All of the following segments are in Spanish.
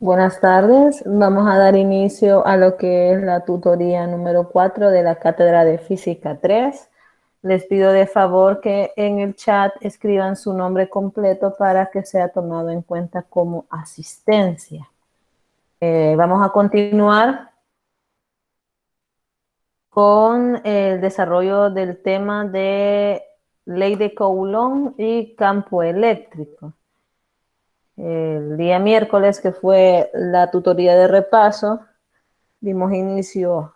Buenas tardes. Vamos a dar inicio a lo que es la tutoría número 4 de la Cátedra de Física 3. Les pido de favor que en el chat escriban su nombre completo para que sea tomado en cuenta como asistencia. Vamos a continuar con el desarrollo del tema de ley de Coulomb y campo eléctrico. El día miércoles, que fue la tutoría de repaso, dimos inicio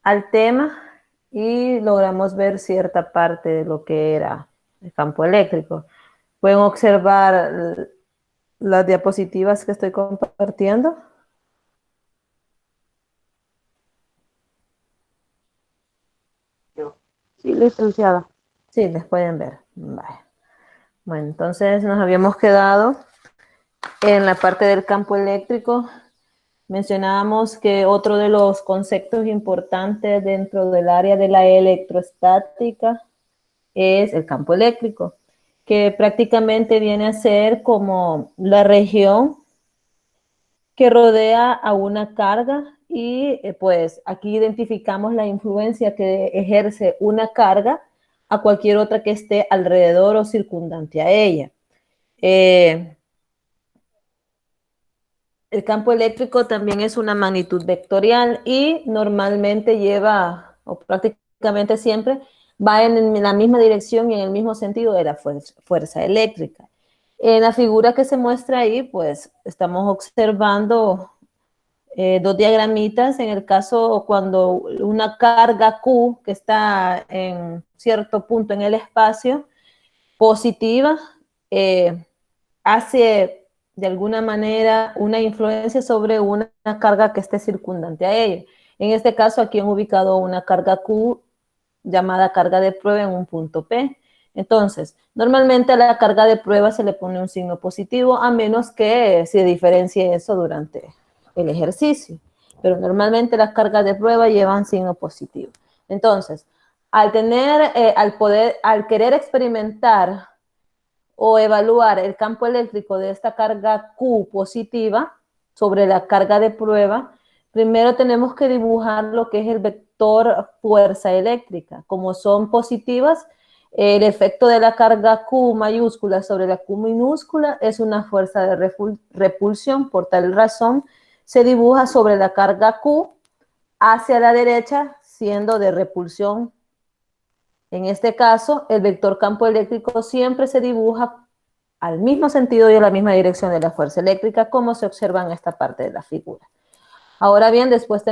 al tema y logramos ver cierta parte de lo que era el campo eléctrico. Pueden observar las diapositivas que estoy compartiendo. Sí, licenciada. Sí, les pueden ver. Vale. Bueno, entonces nos habíamos quedado en la parte del campo eléctrico. Mencionábamos que otro de los conceptos importantes dentro del área de la electrostática es el campo eléctrico, que prácticamente viene a ser como la región que rodea a una carga y pues aquí identificamos la influencia que ejerce una carga a cualquier otra que esté alrededor o circundante a ella. El campo eléctrico también es una magnitud vectorial y normalmente lleva, o prácticamente siempre, va en la misma dirección y en el mismo sentido de la fuerza eléctrica. En la figura que se muestra ahí, pues estamos observando dos diagramitas. En el caso cuando una carga Q que está en cierto punto en el espacio, positiva, hace de alguna manera una influencia sobre una carga que esté circundante a ella. En este caso, aquí han ubicado una carga Q llamada carga de prueba en un punto P. Entonces, normalmente a la carga de prueba se le pone un signo positivo, a menos que se diferencie eso durante el ejercicio. Pero normalmente las cargas de prueba llevan signo positivo. Entonces, al querer experimentar o evaluar el campo eléctrico de esta carga Q positiva sobre la carga de prueba, primero tenemos que dibujar lo que es el vector fuerza eléctrica. Como son positivas, el efecto de la carga Q mayúscula sobre la Q minúscula es una fuerza de repulsión. Por tal razón, se dibuja sobre la carga Q hacia la derecha, siendo de repulsión. En este caso, el vector campo eléctrico siempre se dibuja al mismo sentido y a la misma dirección de la fuerza eléctrica, como se observa en esta parte de la figura. Ahora bien, después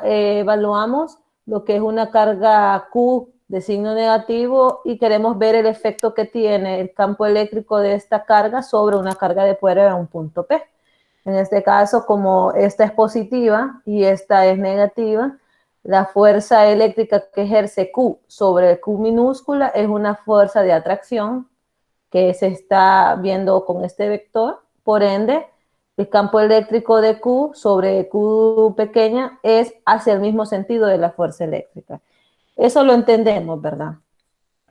evaluamos lo que es una carga Q de signo negativo y queremos ver el efecto que tiene el campo eléctrico de esta carga sobre una carga de prueba en un punto P. En este caso, como esta es positiva y esta es negativa, la fuerza eléctrica que ejerce Q sobre Q minúscula es una fuerza de atracción que se está viendo con este vector. Por ende, el campo eléctrico de Q sobre Q pequeña es hacia el mismo sentido de la fuerza eléctrica. Eso lo entendemos, ¿verdad?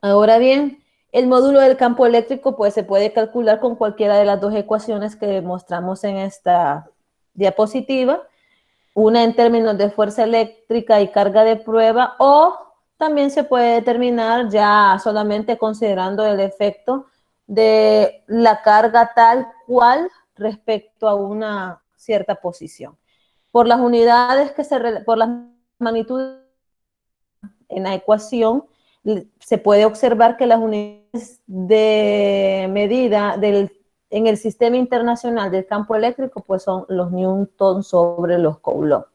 Ahora bien, el módulo del campo eléctrico pues se puede calcular con cualquiera de las dos ecuaciones que mostramos en esta diapositiva, una en términos de fuerza eléctrica y carga de prueba, o también se puede determinar ya solamente considerando el efecto de la carga tal cual respecto a una cierta posición. Por las unidades por las magnitudes en la ecuación, se puede observar que las unidades de medida en el sistema internacional del campo eléctrico pues son los newtons sobre los coulomb.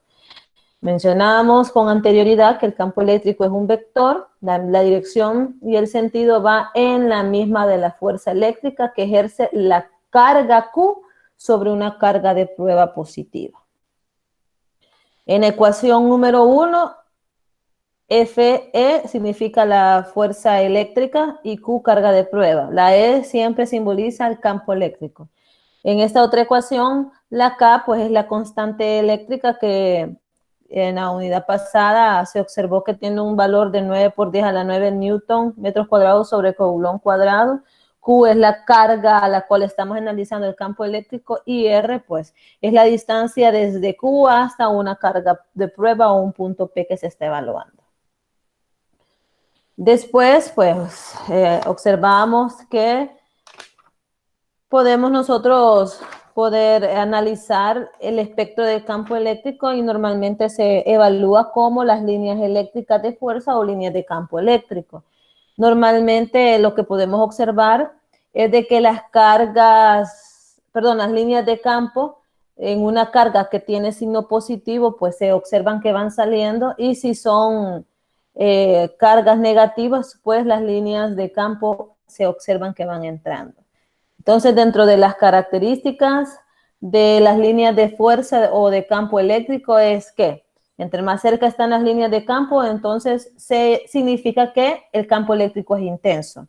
Mencionábamos con anterioridad que el campo eléctrico es un vector, la dirección y el sentido va en la misma de la fuerza eléctrica que ejerce la carga Q sobre una carga de prueba positiva. En ecuación número 1, Fe significa la fuerza eléctrica y Q carga de prueba. La E siempre simboliza el campo eléctrico. En esta otra ecuación, la K pues es la constante eléctrica que en la unidad pasada se observó que tiene un valor de 9 por 10 a la 9 newton metros cuadrados sobre coulomb cuadrado, Q es la carga a la cual estamos analizando el campo eléctrico y R pues es la distancia desde Q hasta una carga de prueba o un punto P que se está evaluando. Después pues observamos que podemos nosotros poder analizar el espectro del campo eléctrico y normalmente se evalúa como las líneas eléctricas de fuerza o líneas de campo eléctrico. Normalmente lo que podemos observar es de que las líneas de campo en una carga que tiene signo positivo, pues se observan que van saliendo y si son cargas negativas, pues las líneas de campo se observan que van entrando. Entonces, dentro de las características de las líneas de fuerza o de campo eléctrico es que entre más cerca están las líneas de campo, entonces significa que el campo eléctrico es intenso.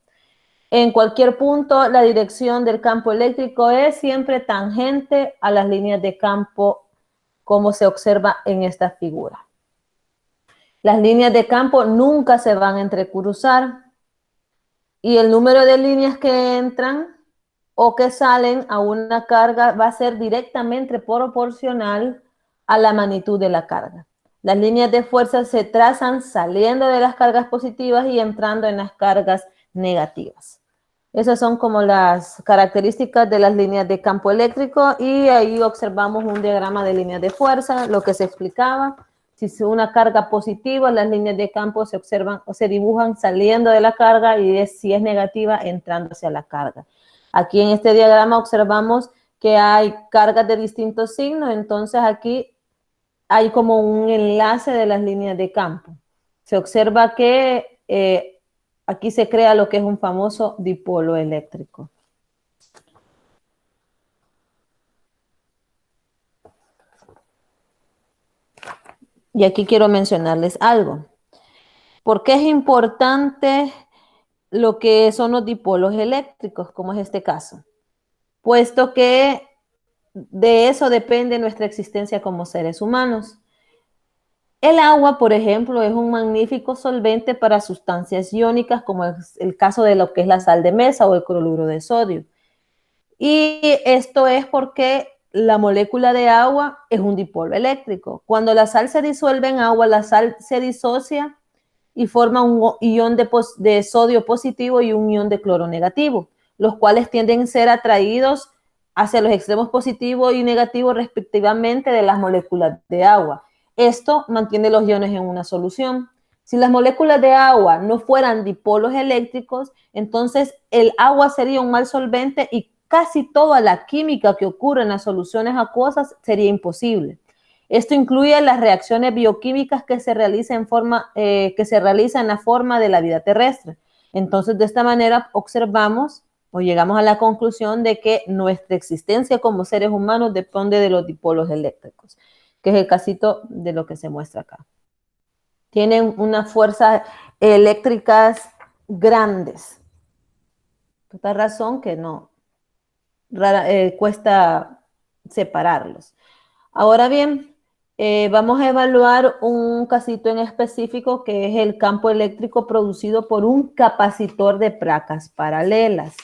En cualquier punto, la dirección del campo eléctrico es siempre tangente a las líneas de campo, como se observa en esta figura. Las líneas de campo nunca se van a entrecruzar y el número de líneas que entran o que salen a una carga va a ser directamente proporcional a la magnitud de la carga. Las líneas de fuerza se trazan saliendo de las cargas positivas y entrando en las cargas negativas. Esas son como las características de las líneas de campo eléctrico y ahí observamos un diagrama de líneas de fuerza, lo que se explicaba. Si es una carga positiva, las líneas de campo se observan o se dibujan saliendo de la carga y si es negativa, entrando hacia la carga. Aquí en este diagrama observamos que hay cargas de distintos signos, entonces aquí hay como un enlace de las líneas de campo. Se observa que aquí se crea lo que es un famoso dipolo eléctrico. Y aquí quiero mencionarles algo. ¿Por qué es importante lo que son los dipolos eléctricos, como es este caso? Puesto que de eso depende nuestra existencia como seres humanos. El agua, por ejemplo, es un magnífico solvente para sustancias iónicas, como es el caso de lo que es la sal de mesa o el cloruro de sodio. Y esto es porque la molécula de agua es un dipolo eléctrico. Cuando la sal se disuelve en agua, la sal se disocia y forma un ion de sodio positivo y un ion de cloro negativo, los cuales tienden a ser atraídos hacia los extremos positivos y negativos respectivamente de las moléculas de agua. Esto mantiene los iones en una solución. Si las moléculas de agua no fueran dipolos eléctricos, entonces el agua sería un mal solvente y casi toda la química que ocurre en las soluciones acuosas sería imposible. Esto incluye las reacciones bioquímicas que se realizan en la forma de la vida terrestre. Entonces, de esta manera observamos o llegamos a la conclusión de que nuestra existencia como seres humanos depende de los dipolos eléctricos, que es el casito de lo que se muestra acá. Tienen unas fuerzas eléctricas grandes. Por esta razón que cuesta separarlos. Ahora bien, vamos a evaluar un casito en específico que es el campo eléctrico producido por un capacitor de placas paralelas.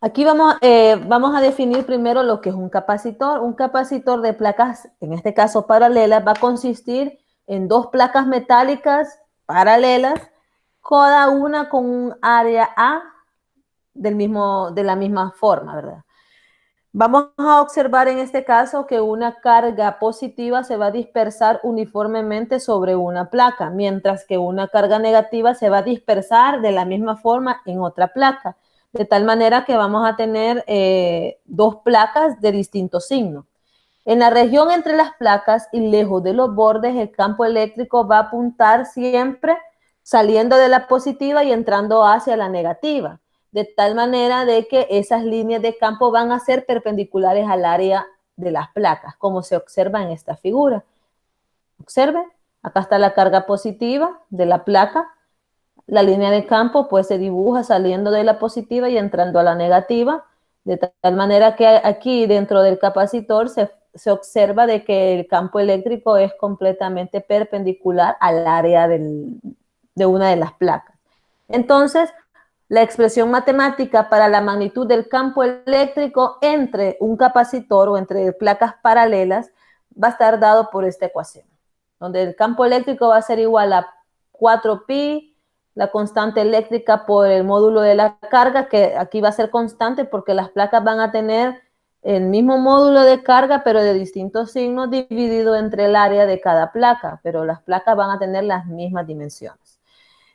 Aquí vamos a definir primero lo que es un capacitor. Un capacitor de placas, en este caso paralelas, va a consistir en dos placas metálicas paralelas, cada una con un área A de la misma forma, ¿verdad? Vamos a observar en este caso que una carga positiva se va a dispersar uniformemente sobre una placa, mientras que una carga negativa se va a dispersar de la misma forma en otra placa, de tal manera que vamos a tener dos placas de distinto signo. En la región entre las placas y lejos de los bordes, el campo eléctrico va a apuntar siempre saliendo de la positiva y entrando hacia la negativa, de tal manera de que esas líneas de campo van a ser perpendiculares al área de las placas, como se observa en esta figura. Observen, acá está la carga positiva de la placa, la línea de campo pues se dibuja saliendo de la positiva y entrando a la negativa, de tal manera que aquí dentro del capacitor se observa de que el campo eléctrico es completamente perpendicular al área de una de las placas. Entonces, La expresión matemática para la magnitud del campo eléctrico entre un capacitor o entre placas paralelas va a estar dado por esta ecuación, donde el campo eléctrico va a ser igual a 4pi, la constante eléctrica por el módulo de la carga, que aquí va a ser constante porque las placas van a tener el mismo módulo de carga, pero de distintos signos dividido entre el área de cada placa, pero las placas van a tener las mismas dimensiones.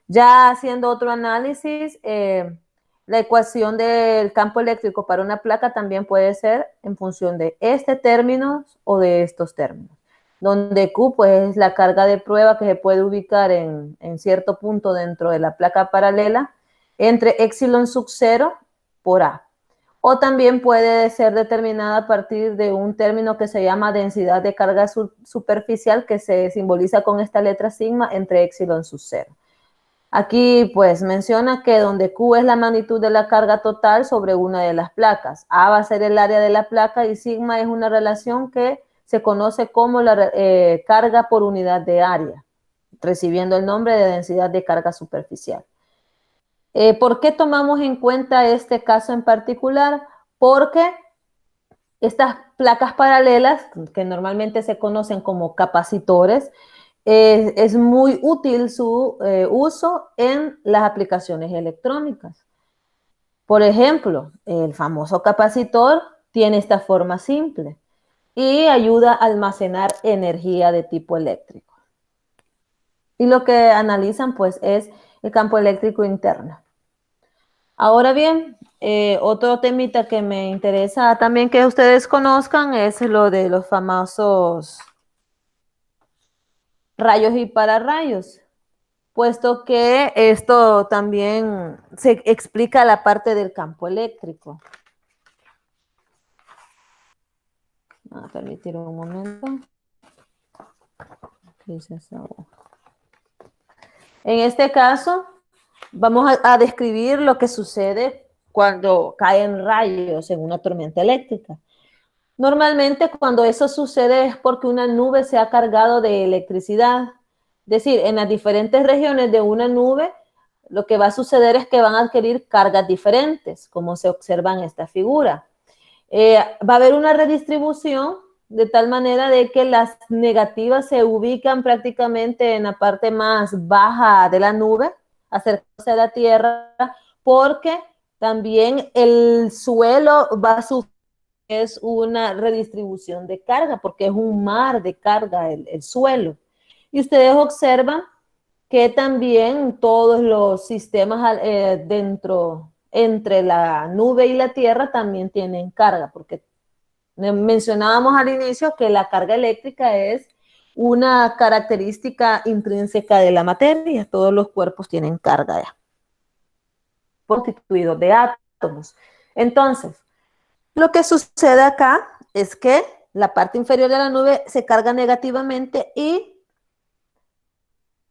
Ya haciendo otro análisis, la ecuación del campo eléctrico para una placa también puede ser en función de este término o de estos términos, donde Q pues, es la carga de prueba que se puede ubicar en cierto punto dentro de la placa paralela entre epsilon sub 0 por A. O también puede ser determinada a partir de un término que se llama densidad de carga superficial, que se simboliza con esta letra sigma entre epsilon sub 0. Aquí pues menciona que donde Q es la magnitud de la carga total sobre una de las placas, A va a ser el área de la placa y sigma es una relación que se conoce como la carga por unidad de área, recibiendo el nombre de densidad de carga superficial. ¿Por qué tomamos en cuenta este caso en particular? Porque estas placas paralelas, que normalmente se conocen como capacitores, es muy útil su uso en las aplicaciones electrónicas. Por ejemplo, el famoso capacitor tiene esta forma simple y ayuda a almacenar energía de tipo eléctrico. Y lo que analizan pues es el campo eléctrico interno. Ahora bien, otro temita que me interesa también que ustedes conozcan es lo de los famosos rayos y pararrayos, puesto que esto también se explica la parte del campo eléctrico. A permitir un momento. En este caso, vamos a describir lo que sucede cuando caen rayos en una tormenta eléctrica. Normalmente cuando eso sucede es porque una nube se ha cargado de electricidad. Es decir, en las diferentes regiones de una nube, lo que va a suceder es que van a adquirir cargas diferentes, como se observa en esta figura. Va a haber una redistribución de tal manera de que las negativas se ubican prácticamente en la parte más baja de la nube, acercándose a la Tierra, porque también el suelo va a sufrir es una redistribución de carga, porque es un mar de carga el suelo. Y ustedes observan que también todos los sistemas dentro, entre la nube y la tierra también tienen carga, porque mencionábamos al inicio que la carga eléctrica es una característica intrínseca de la materia, todos los cuerpos tienen carga ya, constituidos de átomos. Entonces, lo que sucede acá es que la parte inferior de la nube se carga negativamente y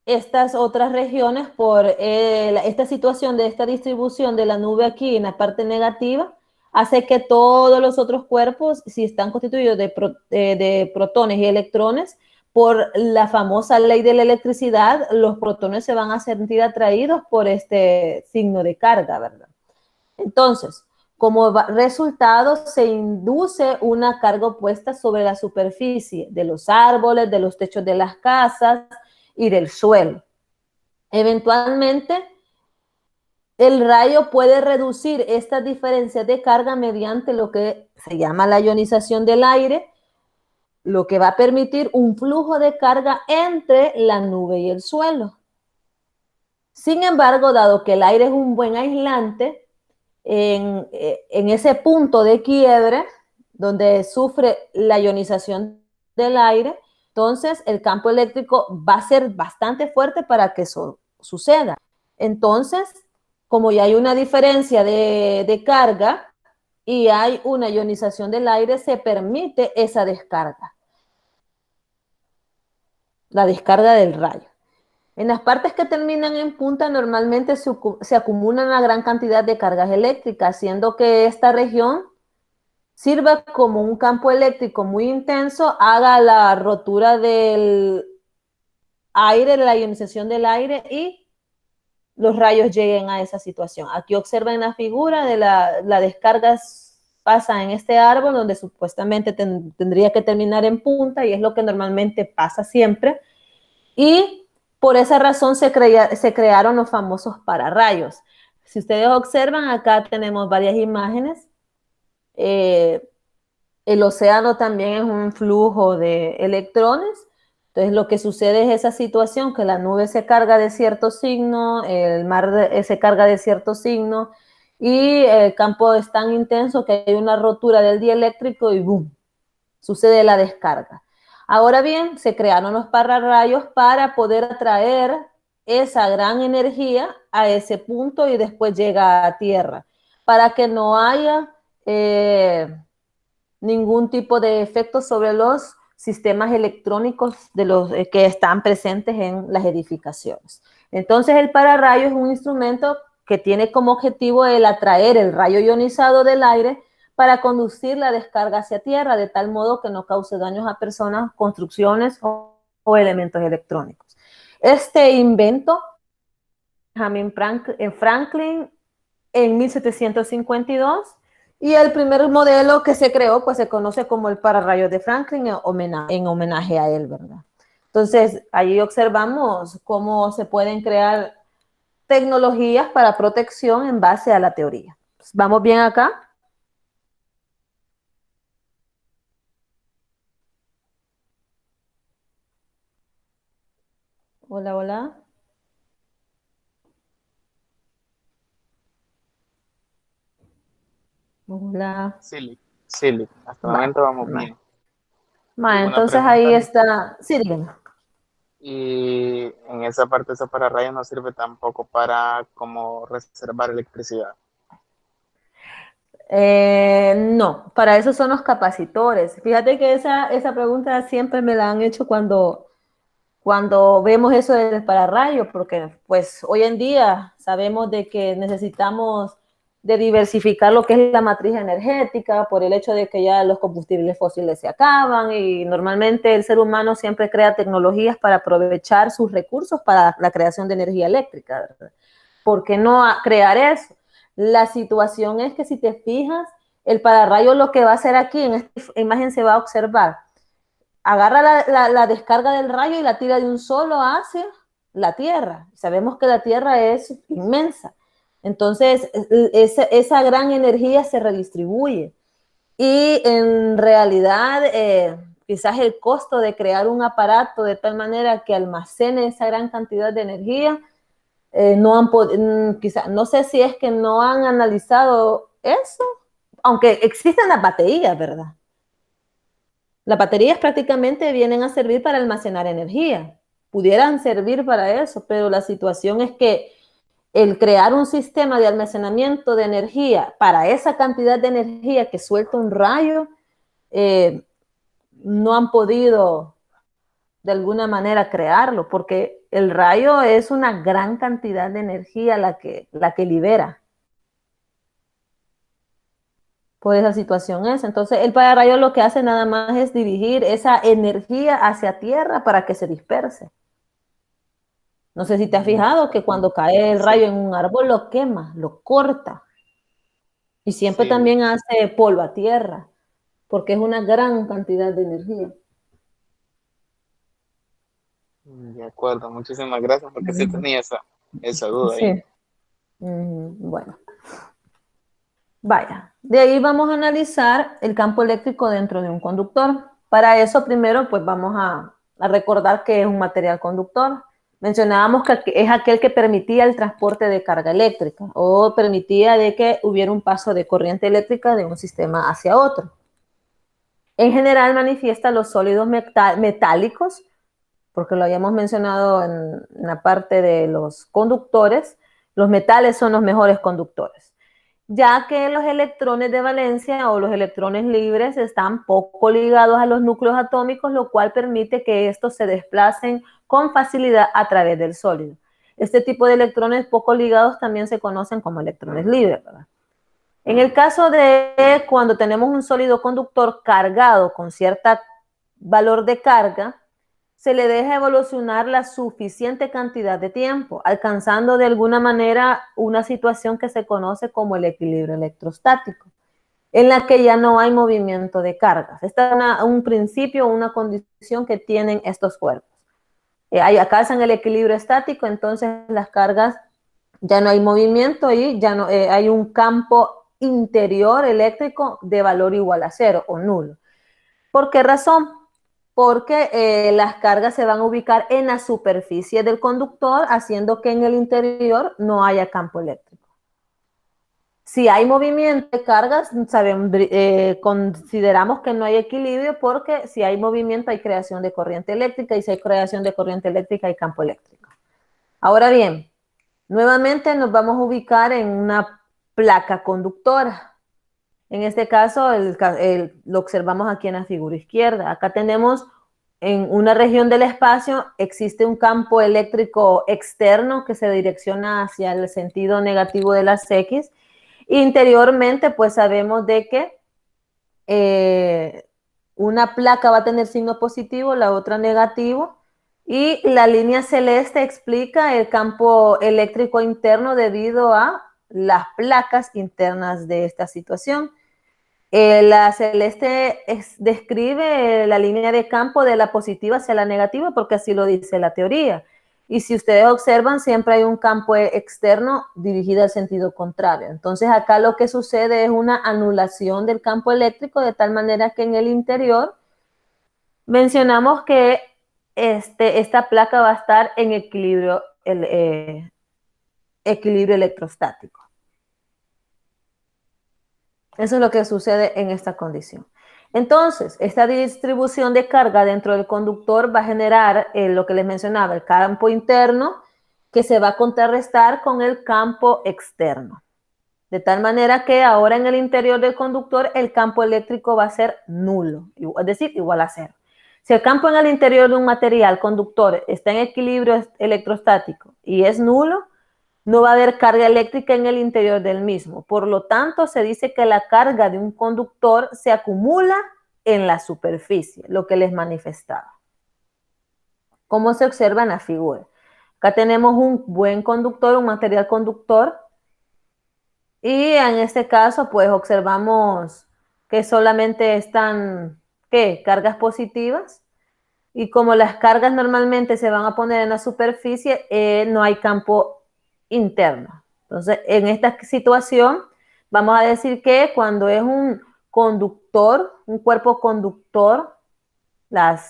estas otras regiones, por esta situación de esta distribución de la nube aquí en la parte negativa, hace que todos los otros cuerpos, si están constituidos de protones y electrones, por la famosa ley de la electricidad, los protones se van a sentir atraídos por este signo de carga, ¿verdad? Entonces, como resultado, se induce una carga opuesta sobre la superficie de los árboles, de los techos de las casas y del suelo. Eventualmente, el rayo puede reducir estas diferencias de carga mediante lo que se llama la ionización del aire, lo que va a permitir un flujo de carga entre la nube y el suelo. Sin embargo, dado que el aire es un buen aislante, en ese punto de quiebre, donde sufre la ionización del aire, entonces el campo eléctrico va a ser bastante fuerte para que eso suceda. Entonces, como ya hay una diferencia de carga y hay una ionización del aire, se permite esa descarga, la descarga del rayo. En las partes que terminan en punta normalmente se acumula una gran cantidad de cargas eléctricas, haciendo que esta región sirva como un campo eléctrico muy intenso, haga la rotura del aire, la ionización del aire y los rayos lleguen a esa situación. Aquí observen la figura de la descarga pasa en este árbol donde supuestamente tendría que terminar en punta y es lo que normalmente pasa siempre. Y por esa razón se crearon los famosos pararrayos. Si ustedes observan, acá tenemos varias imágenes. El océano también es un flujo de electrones. Entonces, lo que sucede es esa situación, que la nube se carga de cierto signo, el mar se carga de cierto signo, y el campo es tan intenso que hay una rotura del dieléctrico y ¡boom! Sucede la descarga. Ahora bien, se crearon los pararrayos para poder atraer esa gran energía a ese punto y después llega a tierra, para que no haya ningún tipo de efecto sobre los sistemas electrónicos de los que están presentes en las edificaciones. Entonces, el pararrayo es un instrumento que tiene como objetivo el atraer el rayo ionizado del aire para conducir la descarga hacia tierra, de tal modo que no cause daños a personas, construcciones o elementos electrónicos. Este invento, Benjamin Franklin, en 1752, y el primer modelo que se creó, pues se conoce como el pararrayos de Franklin en homenaje a él, ¿verdad? Entonces, ahí observamos cómo se pueden crear tecnologías para protección en base a la teoría. ¿Vamos bien acá? Hola, hola. Hola. Sí, sí, hasta el Va, momento vamos va. bien. Y Va, una entonces pregunta, ahí está. Sí, dígame. y en esa parte esa pararrayos no sirve tampoco para como reservar electricidad. No, para eso son los capacitores. Fíjate que esa pregunta siempre me la han hecho cuando vemos eso del pararrayo, porque pues hoy en día sabemos de que necesitamos de diversificar lo que es la matriz energética por el hecho de que ya los combustibles fósiles se acaban y normalmente el ser humano siempre crea tecnologías para aprovechar sus recursos para la creación de energía eléctrica, ¿verdad? ¿Por qué no crear eso? La situación es que si te fijas, el pararrayo lo que va a hacer aquí en esta imagen se va a observar, agarra la descarga del rayo y la tira de un solo hacia la Tierra. Sabemos que la Tierra es inmensa. Entonces, esa gran energía se redistribuye. Y en realidad, quizás el costo de crear un aparato de tal manera que almacene esa gran cantidad de energía, no han quizás, no sé si es que no han analizado eso, aunque existen las baterías, ¿verdad? Las baterías prácticamente vienen a servir para almacenar energía. Pudieran servir para eso, pero la situación es que el crear un sistema de almacenamiento de energía para esa cantidad de energía que suelta un rayo, eh, no han podido de alguna manera crearlo, porque el rayo es una gran cantidad de energía la que libera. Por esa situación es. Entonces, el pararrayo lo que hace nada más es dirigir esa energía hacia tierra para que se disperse. No sé si te has fijado que cuando cae el rayo Sí, en un árbol lo quema, lo corta y siempre sí, también hace polvo a tierra, porque es una gran cantidad de energía. de acuerdo. Muchísimas gracias porque sí tenía esa duda ahí. Sí. Bueno, vaya. De ahí vamos a analizar el campo eléctrico dentro de un conductor. Para eso primero pues vamos a recordar que es un material conductor. Mencionábamos que es aquel que permitía el transporte de carga eléctrica o permitía de que hubiera un paso de corriente eléctrica de un sistema hacia otro. En general manifiesta los sólidos metálicos, porque lo habíamos mencionado en la parte de los conductores, los metales son los mejores conductores, ya que los electrones de valencia o los electrones libres están poco ligados a los núcleos atómicos, lo cual permite que estos se desplacen con facilidad a través del sólido. Este tipo de electrones poco ligados también se conocen como electrones libres, ¿verdad? En el caso de cuando tenemos un sólido conductor cargado con cierto valor de carga, se le deja evolucionar la suficiente cantidad de tiempo, alcanzando de alguna manera una situación que se conoce como el equilibrio electrostático, en la que ya no hay movimiento de cargas. Esta es un principio, una condición que tienen estos cuerpos. Alcanzan el equilibrio estático, entonces las cargas ya no hay movimiento y ya no hay un campo interior eléctrico de valor igual a cero o nulo. ¿Por qué razón? Porque las cargas se van a ubicar en la superficie del conductor, haciendo que en el interior no haya campo eléctrico. Si hay movimiento de cargas, consideramos que no hay equilibrio, porque si hay movimiento hay creación de corriente eléctrica, y si hay creación de corriente eléctrica hay campo eléctrico. Ahora bien, nuevamente nos vamos a ubicar en una placa conductora. En este caso, lo observamos aquí en la figura izquierda. Acá tenemos en una región del espacio, existe un campo eléctrico externo que se direcciona hacia el sentido negativo de las X. Interiormente, pues sabemos de que una placa va a tener signo positivo, la otra negativo, y la línea celeste explica el campo eléctrico interno debido a las placas internas de esta situación. La celeste describe la línea de campo de la positiva hacia la negativa, porque así lo dice la teoría. Y si ustedes observan, siempre hay un campo externo dirigido al sentido contrario. Entonces acá lo que sucede es una anulación del campo eléctrico, de tal manera que en el interior mencionamos que esta placa va a estar en equilibrio electrostático. Eso es lo que sucede en esta condición. Entonces, esta distribución de carga dentro del conductor va a generar lo que les mencionaba, el campo interno, que se va a contrarrestar con el campo externo. De tal manera que ahora en el interior del conductor el campo eléctrico va a ser nulo, es decir, igual a cero. Si el campo en el interior de un material conductor está en equilibrio electrostático y es nulo, no va a haber carga eléctrica en el interior del mismo. Por lo tanto, se dice que la carga de un conductor se acumula en la superficie, lo que les manifestaba. ¿Cómo se observa en la figura? Acá tenemos un buen conductor, un material conductor, y en este caso, pues observamos que solamente están, ¿qué? Cargas positivas. Y como las cargas normalmente se van a poner en la superficie, no hay campo interno. Entonces, en esta situación, vamos a decir que cuando es un conductor, un cuerpo conductor, las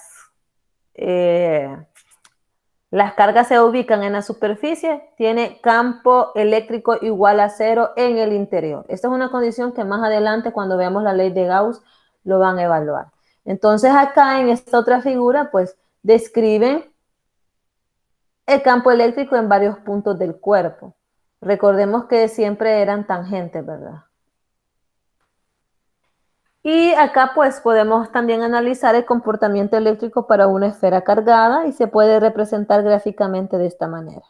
cargas se ubican en la superficie, tiene campo eléctrico igual a cero en el interior. Esta es una condición que más adelante, cuando veamos la ley de Gauss, lo van a evaluar. Entonces acá en esta otra figura, pues describen el campo eléctrico en varios puntos del cuerpo. Recordemos que siempre eran tangentes, ¿verdad? Y acá pues podemos también analizar el comportamiento eléctrico para una esfera cargada, y se puede representar gráficamente de esta manera.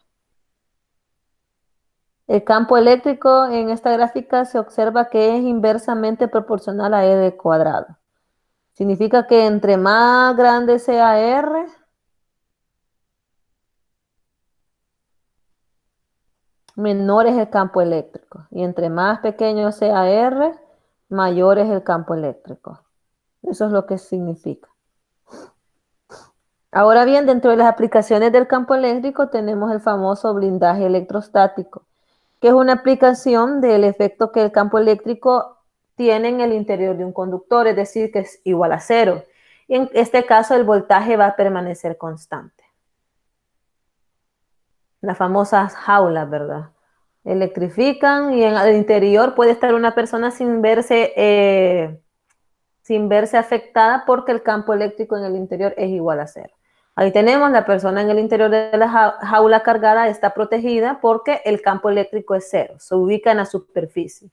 El campo eléctrico en esta gráfica se observa que es inversamente proporcional a R cuadrado. Significa que entre más grande sea R, menor es el campo eléctrico. Y entre más pequeño sea R, mayor es el campo eléctrico. Eso es lo que significa. Ahora bien, dentro de las aplicaciones del campo eléctrico tenemos el famoso blindaje electrostático, que es una aplicación del efecto que el campo eléctrico tiene en el interior de un conductor, es decir, que es igual a cero. Y en este caso el voltaje va a permanecer constante. Las famosas jaulas, ¿verdad? Electrifican y en el interior puede estar una persona sin verse afectada, porque el campo eléctrico en el interior es igual a cero. Ahí tenemos, la persona en el interior de la jaula cargada está protegida porque el campo eléctrico es cero, se ubica en la superficie.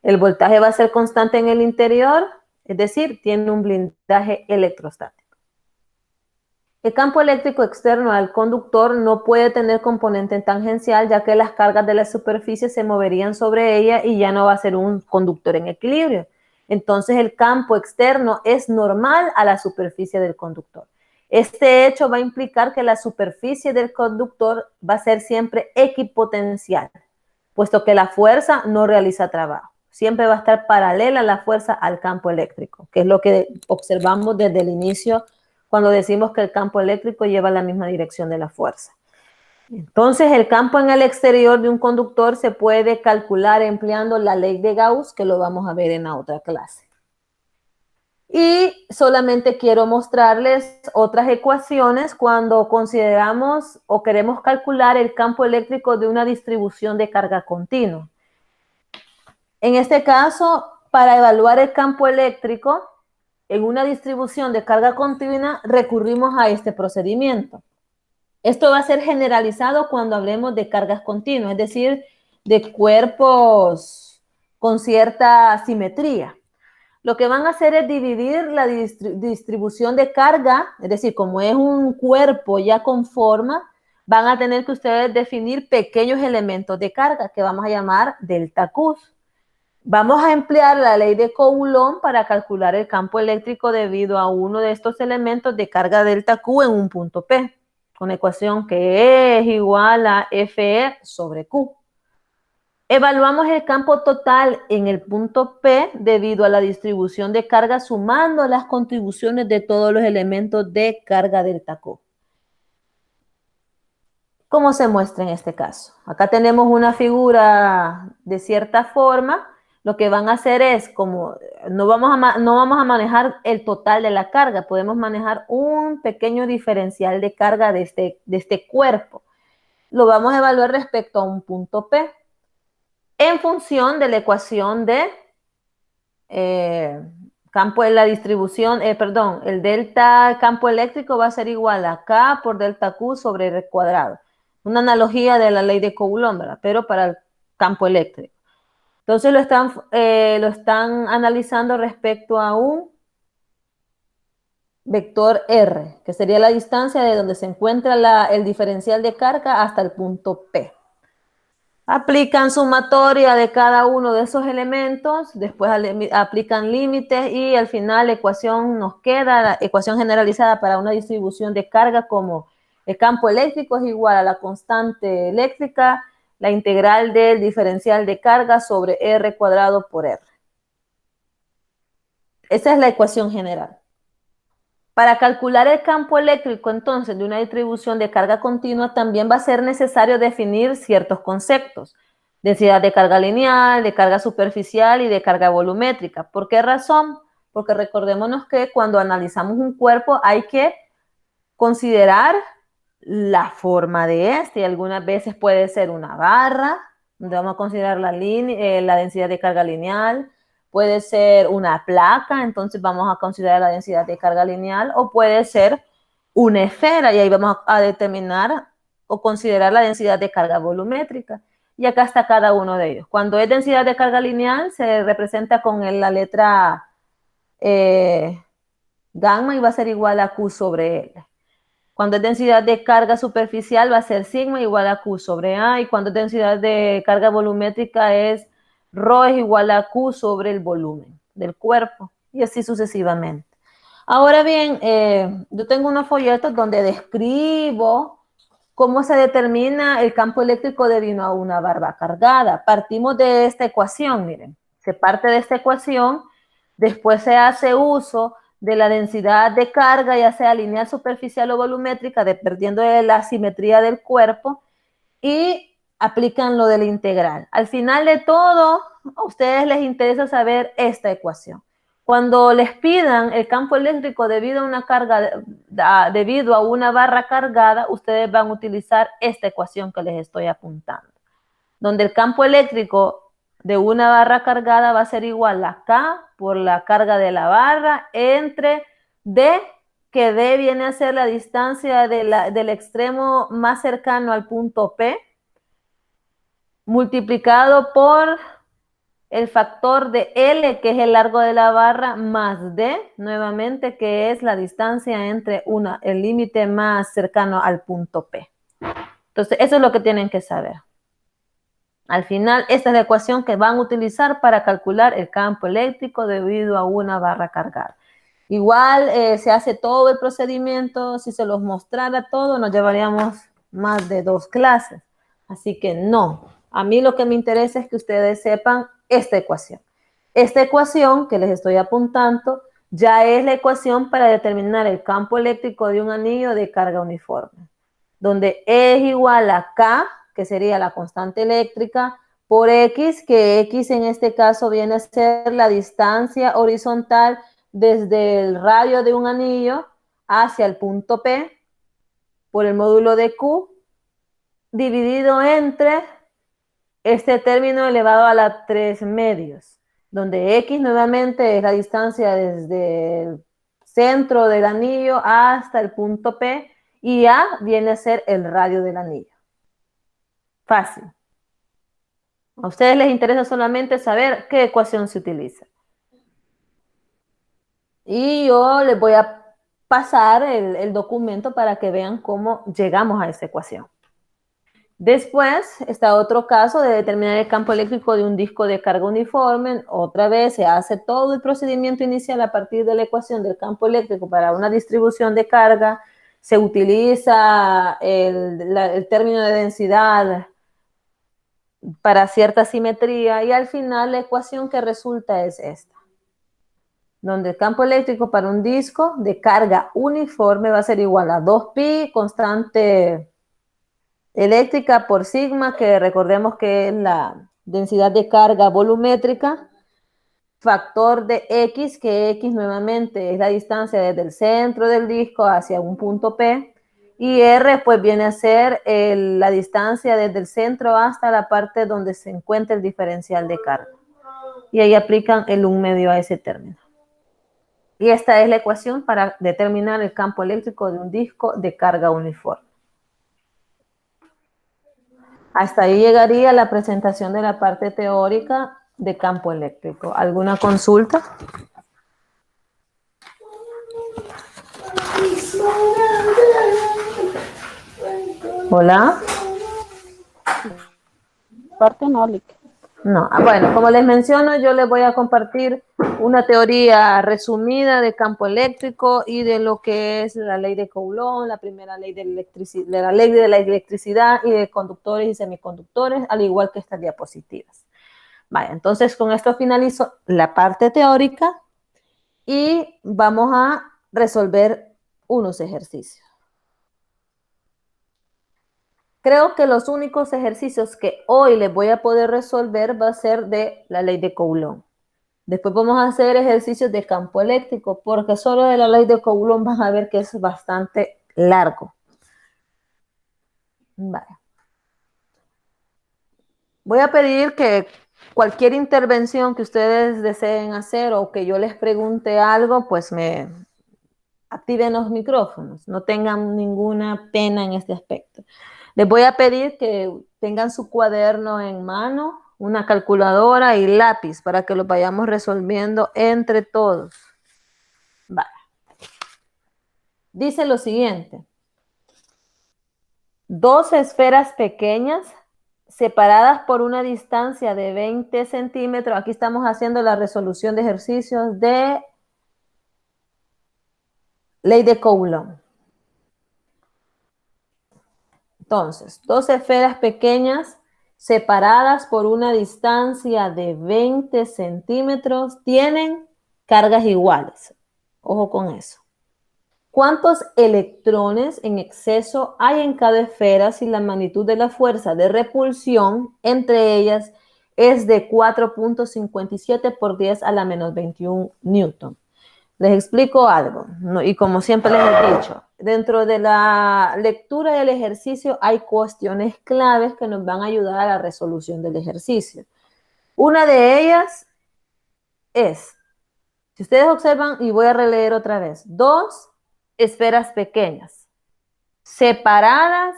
El voltaje va a ser constante en el interior, es decir, tiene un blindaje electrostático. El campo eléctrico externo al conductor no puede tener componente tangencial, ya que las cargas de la superficie se moverían sobre ella y ya no va a ser un conductor en equilibrio. Entonces el campo externo es normal a la superficie del conductor. Este hecho va a implicar que la superficie del conductor va a ser siempre equipotencial, puesto que la fuerza no realiza trabajo. Siempre va a estar paralela la fuerza al campo eléctrico, que es lo que observamos desde el inicio cuando decimos que el campo eléctrico lleva la misma dirección de la fuerza. Entonces, el campo en el exterior de un conductor se puede calcular empleando la ley de Gauss, que lo vamos a ver en la otra clase. Y solamente quiero mostrarles otras ecuaciones cuando consideramos o queremos calcular el campo eléctrico de una distribución de carga continua. En este caso, para evaluar el campo eléctrico en una distribución de carga continua, recurrimos a este procedimiento. Esto va a ser generalizado cuando hablemos de cargas continuas, es decir, de cuerpos con cierta simetría. Lo que van a hacer es dividir la distribución de carga, es decir, como es un cuerpo ya con forma, van a tener que ustedes definir pequeños elementos de carga que vamos a llamar delta Q. Vamos a emplear la ley de Coulomb para calcular el campo eléctrico debido a uno de estos elementos de carga delta Q en un punto P, con la ecuación que E es igual a Fe sobre Q. Evaluamos el campo total en el punto P debido a la distribución de carga sumando las contribuciones de todos los elementos de carga delta Q. ¿Cómo se muestra en este caso? Acá tenemos una figura de cierta forma. Lo que van a hacer es, como no vamos a manejar el total de la carga, podemos manejar un pequeño diferencial de carga de este cuerpo. Lo vamos a evaluar respecto a un punto P en función de la ecuación de campo en la distribución, el delta campo eléctrico va a ser igual a K por delta Q sobre R cuadrado. Una analogía de la ley de Coulomb, ¿verdad? Pero para el campo eléctrico. Entonces lo están analizando respecto a un vector R, que sería la distancia de donde se encuentra el diferencial de carga hasta el punto P. Aplican sumatoria de cada uno de esos elementos, después aplican límites y al final la ecuación nos queda, la ecuación generalizada para una distribución de carga como el campo eléctrico es igual a la constante eléctrica, la integral del diferencial de carga sobre R cuadrado por R. Esa es la ecuación general. Para calcular el campo eléctrico, entonces, de una distribución de carga continua, también va a ser necesario definir ciertos conceptos. Densidad de carga lineal, de carga superficial y de carga volumétrica. ¿Por qué razón? Porque recordémonos que cuando analizamos un cuerpo hay que considerar la forma de este. Y algunas veces puede ser una barra, donde vamos a considerar la densidad de carga lineal. Puede ser una placa, entonces vamos a considerar la densidad de carga lineal, o puede ser una esfera, y ahí vamos a determinar o considerar la densidad de carga volumétrica. Y acá está cada uno de ellos. Cuando es densidad de carga lineal, se representa con la letra gamma y va a ser igual a Q sobre L. Cuando es densidad de carga superficial va a ser sigma igual a Q sobre A, y cuando es densidad de carga volumétrica es Rho es igual a Q sobre el volumen del cuerpo, y así sucesivamente. Ahora bien, yo tengo unos folletos donde describo cómo se determina el campo eléctrico debido a una barra cargada. Partimos de esta ecuación, miren, se parte de esta ecuación, después se hace uso de la densidad de carga, ya sea lineal, superficial o volumétrica, dependiendo de la simetría del cuerpo, y aplican lo de la integral. Al final de todo, a ustedes les interesa saber esta ecuación. Cuando les pidan el campo eléctrico debido a una barra cargada, ustedes van a utilizar esta ecuación que les estoy apuntando, donde el campo eléctrico de una barra cargada va a ser igual a K por la carga de la barra entre D, que D viene a ser la distancia del extremo más cercano al punto P, multiplicado por el factor de L, que es el largo de la barra, más D, nuevamente, que es la distancia entre el límite más cercano al punto P. Entonces, eso es lo que tienen que saber. Al final, esta es la ecuación que van a utilizar para calcular el campo eléctrico debido a una barra cargada. Igual se hace todo el procedimiento, si se los mostrara todo, nos llevaríamos más de 2 clases. Así que no, a mí lo que me interesa es que ustedes sepan esta ecuación. Esta ecuación que les estoy apuntando ya es la ecuación para determinar el campo eléctrico de un anillo de carga uniforme, donde E es igual a K, que sería la constante eléctrica, por X, que X en este caso viene a ser la distancia horizontal desde el radio de un anillo hacia el punto P, por el módulo de Q, dividido entre este término elevado a la 3 medios, donde X nuevamente es la distancia desde el centro del anillo hasta el punto P, y A viene a ser el radio del anillo. Fácil. A ustedes les interesa solamente saber qué ecuación se utiliza. Y yo les voy a pasar el documento para que vean cómo llegamos a esa ecuación. Después está otro caso de determinar el campo eléctrico de un disco de carga uniforme. Otra vez se hace todo el procedimiento inicial a partir de la ecuación del campo eléctrico para una distribución de carga. Se utiliza el término de densidad para cierta simetría y al final la ecuación que resulta es esta, donde el campo eléctrico para un disco de carga uniforme va a ser igual a 2pi, constante eléctrica por sigma, que recordemos que es la densidad de carga volumétrica, factor de X, que X nuevamente es la distancia desde el centro del disco hacia un punto P, y R pues viene a ser la distancia desde el centro hasta la parte donde se encuentra el diferencial de carga. Y ahí aplican el 1/2 a ese término. Y esta es la ecuación para determinar el campo eléctrico de un disco de carga uniforme. Hasta ahí llegaría la presentación de la parte teórica de campo eléctrico. ¿Alguna consulta? Hola. Parte no, Lick. No, bueno, como les menciono, yo les voy a compartir una teoría resumida de campo eléctrico y de lo que es la ley de Coulomb, la primera ley de la ley de la electricidad y de conductores y semiconductores, al igual que estas diapositivas. Vaya, entonces con esto finalizo la parte teórica y vamos a resolver unos ejercicios. Creo que los únicos ejercicios que hoy les voy a poder resolver va a ser de la ley de Coulomb. Después vamos a hacer ejercicios de campo eléctrico, porque solo de la ley de Coulomb van a ver que es bastante largo. Vale. Voy a pedir que cualquier intervención que ustedes deseen hacer o que yo les pregunte algo, pues me activen los micrófonos. No tengan ninguna pena en este aspecto. Les voy a pedir que tengan su cuaderno en mano, una calculadora y lápiz para que lo vayamos resolviendo entre todos. Vale. Dice lo siguiente. 2 esferas pequeñas separadas por una distancia de 20 centímetros. Aquí estamos haciendo la resolución de ejercicios de ley de Coulomb. Entonces, 2 esferas pequeñas separadas por una distancia de 20 centímetros tienen cargas iguales. Ojo con eso. ¿Cuántos electrones en exceso hay en cada esfera si la magnitud de la fuerza de repulsión entre ellas es de 4.57 por 10 a la menos 21 newton? Les explico algo, ¿no? Y como siempre les he dicho, dentro de la lectura del ejercicio hay cuestiones claves que nos van a ayudar a la resolución del ejercicio. Una de ellas es, si ustedes observan, y voy a releer otra vez, 2 esferas pequeñas, separadas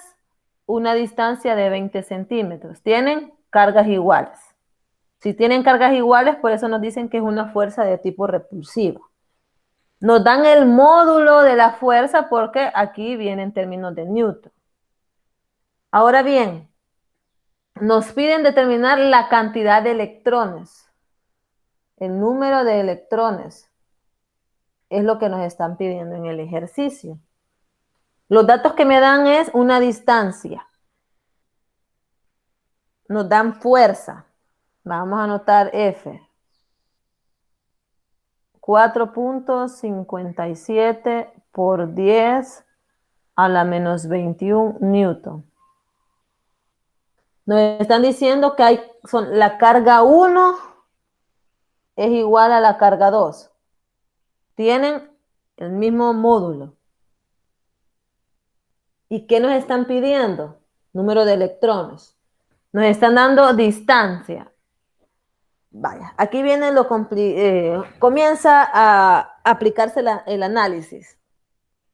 una distancia de 20 centímetros, tienen cargas iguales. Si tienen cargas iguales, por eso nos dicen que es una fuerza de tipo repulsivo. Nos dan el módulo de la fuerza porque aquí viene en términos de Newton. Ahora bien, nos piden determinar la cantidad de electrones, el número de electrones es lo que nos están pidiendo en el ejercicio. Los datos que me dan es una distancia. Nos dan fuerza. Vamos a anotar F. 4.57 por 10 a la menos 21 newton. Nos están diciendo que la carga 1 es igual a la carga 2. Tienen el mismo módulo. ¿Y qué nos están pidiendo? Número de electrones. Nos están dando distancia. Vaya, aquí viene comienza a aplicarse el análisis.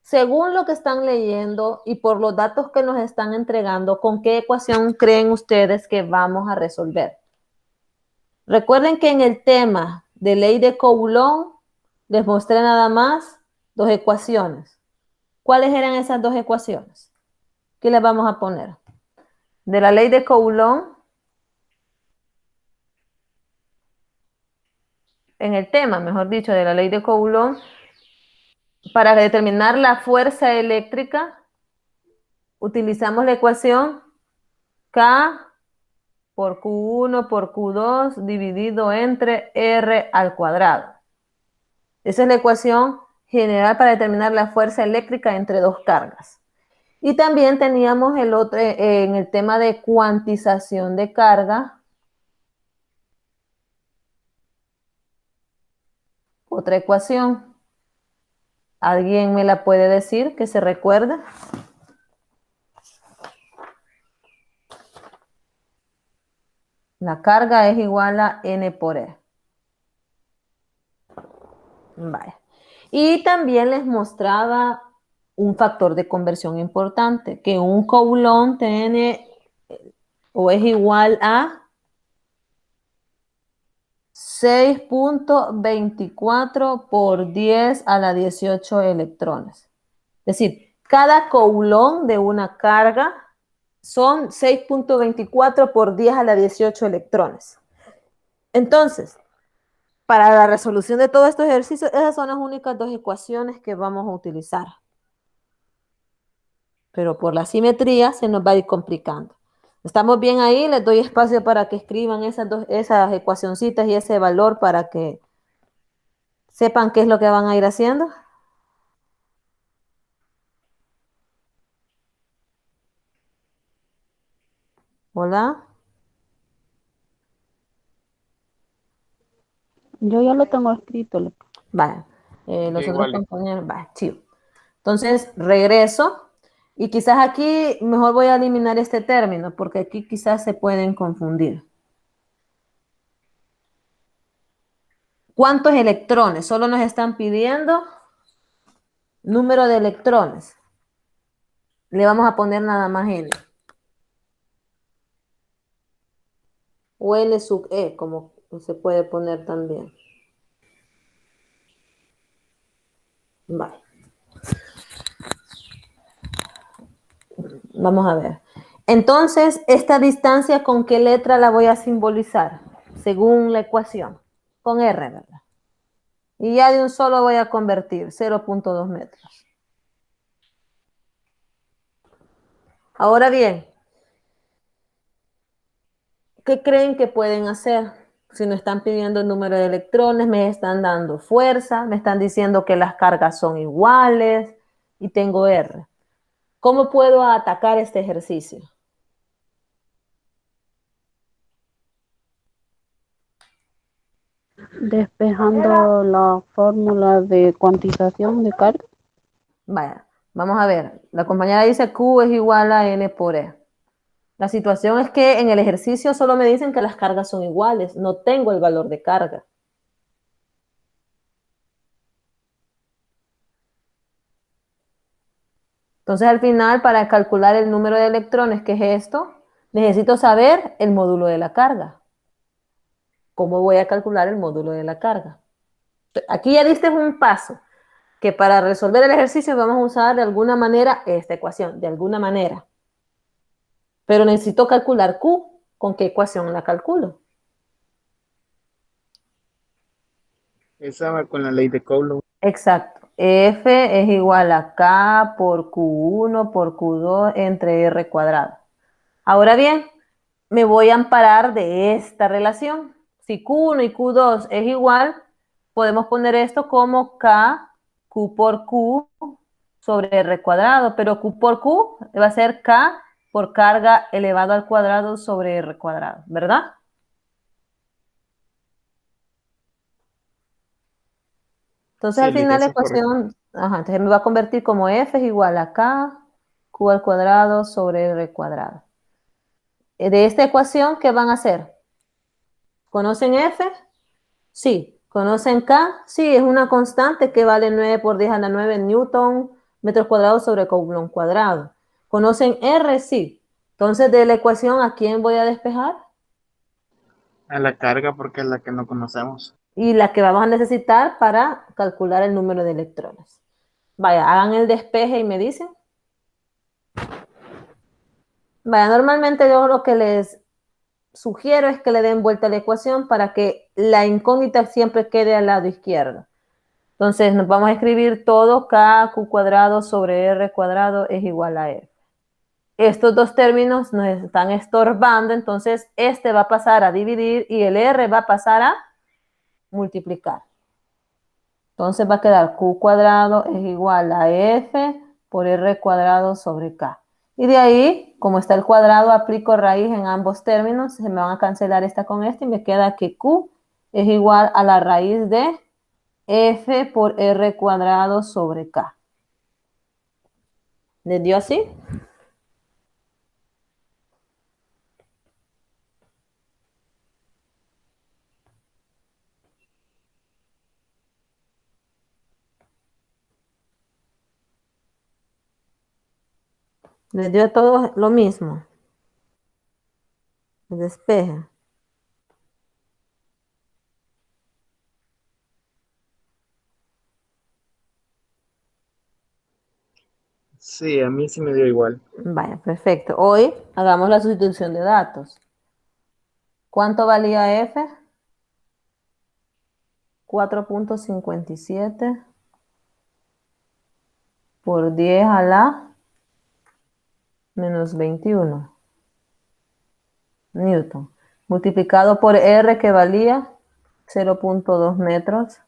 Según lo que están leyendo y por los datos que nos están entregando, ¿con qué ecuación creen ustedes que vamos a resolver? Recuerden que en el tema de ley de Coulomb les mostré nada más 2 ecuaciones. ¿Cuáles eran esas 2 ecuaciones? ¿Qué les vamos a poner? De la ley de Coulomb, en el tema, mejor dicho, de la ley de Coulomb, para determinar la fuerza eléctrica, utilizamos la ecuación K por Q1 por Q2 dividido entre R al cuadrado. Esa es la ecuación general para determinar la fuerza eléctrica entre 2 cargas. Y también teníamos el otro, en el tema de cuantización de carga, otra ecuación. ¿Alguien me la puede decir que se recuerde? La carga es igual a N por E. Vale. Y también les mostraba un factor de conversión importante, que un Coulomb tiene o es igual a 6.24 por 10 a la 18 electrones. Es decir, cada Coulomb de una carga son 6.24 por 10 a la 18 electrones. Entonces, para la resolución de todos estos ejercicios, esas son las únicas 2 ecuaciones que vamos a utilizar. Pero por la simetría se nos va a ir complicando. ¿Estamos bien ahí? Les doy espacio para que escriban esas ecuacioncitas y ese valor para que sepan qué es lo que van a ir haciendo. Hola. Yo ya lo tengo escrito. Vale. Los otros Igual. compañeros, vale, chivo. Entonces, regreso. Y quizás aquí mejor voy a eliminar este término, porque aquí quizás se pueden confundir. ¿Cuántos electrones? Solo nos están pidiendo número de electrones. Le vamos a poner nada más N. O N sub E, como se puede poner también. Vale. Vamos a ver. Entonces, esta distancia, ¿con qué letra la voy a simbolizar? Según la ecuación. Con R, ¿verdad? Y ya de un solo voy a convertir 0.2 metros. Ahora bien, ¿qué creen que pueden hacer? Si nos están pidiendo el número de electrones, me están dando fuerza, me están diciendo que las cargas son iguales y tengo R. ¿Cómo puedo atacar este ejercicio? Despejando la fórmula de cuantización de carga. Vaya, vamos a ver. La compañera dice Q es igual a N por E. La situación es que en el ejercicio solo me dicen que las cargas son iguales. No tengo el valor de carga. Entonces, al final, para calcular el número de electrones, que es esto, necesito saber el módulo de la carga. ¿Cómo voy a calcular el módulo de la carga? Aquí ya diste un paso, que para resolver el ejercicio vamos a usar de alguna manera esta ecuación, de alguna manera. Pero necesito calcular Q. ¿Con qué ecuación la calculo? Esa va con la ley de Coulomb. Exacto. F es igual a K por Q1 por Q2 entre R cuadrado. Ahora bien, me voy a amparar de esta relación. Si Q1 y Q2 es igual, podemos poner esto como K, Q por Q sobre R cuadrado, pero Q por Q va a ser K por carga elevado al cuadrado sobre R cuadrado, ¿verdad? Entonces Sí, al final Lidia, la eso es correcto. ecuación, entonces me va a convertir como F es igual a K, Q al cuadrado sobre R cuadrado. De esta ecuación, ¿qué van a hacer? ¿Conocen F? Sí. ¿Conocen K? Sí, es una constante que vale 9 por 10 a la 9 newton metros cuadrados sobre Coulomb cuadrado. ¿Conocen R? Sí. Entonces, de la ecuación, ¿a quién voy a despejar? A la carga porque es la que no conocemos. Y la que vamos a necesitar para calcular el número de electrones. Vaya, hagan el despeje y me dicen. Vaya, normalmente yo lo que les sugiero es que le den vuelta a la ecuación para que la incógnita siempre quede al lado izquierdo. Entonces nos vamos a escribir todo K Q cuadrado sobre R cuadrado es igual a F. Estos dos términos nos están estorbando, entonces este va a pasar a dividir y el R va a pasar a multiplicar. Entonces va a quedar Q cuadrado es igual a F por R cuadrado sobre K. Y de ahí, como está el cuadrado, aplico raíz en ambos términos. Se me van a cancelar esta con esta y me queda que Q es igual a la raíz de F por R cuadrado sobre K. ¿Les dio así? ¿Les dio todo lo mismo? El despeje. Sí, a mí sí me dio igual. Vaya, perfecto. Hoy hagamos la sustitución de datos. ¿Cuánto valía F? 4.57 por 10 a la menos 21 newton. Multiplicado por R que valía 0.2 metros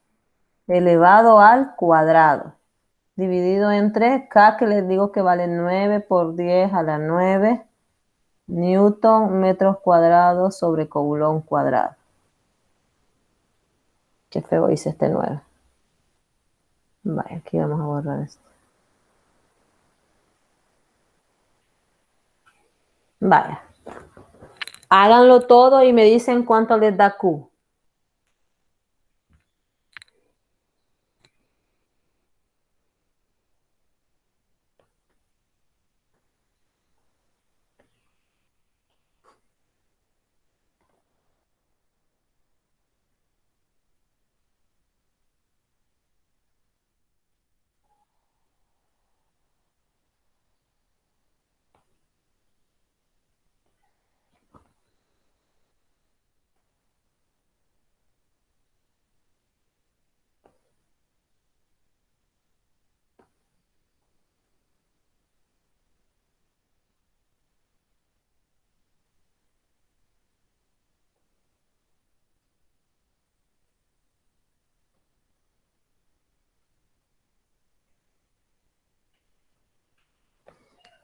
elevado al cuadrado. Dividido entre K que les digo que vale 9 por 10 a la 9 newton metros cuadrados sobre Coulomb cuadrado. Qué feo hice este 9. Vaya, aquí vamos a borrar esto. Vaya. Háganlo todo y me dicen cuánto les da Q.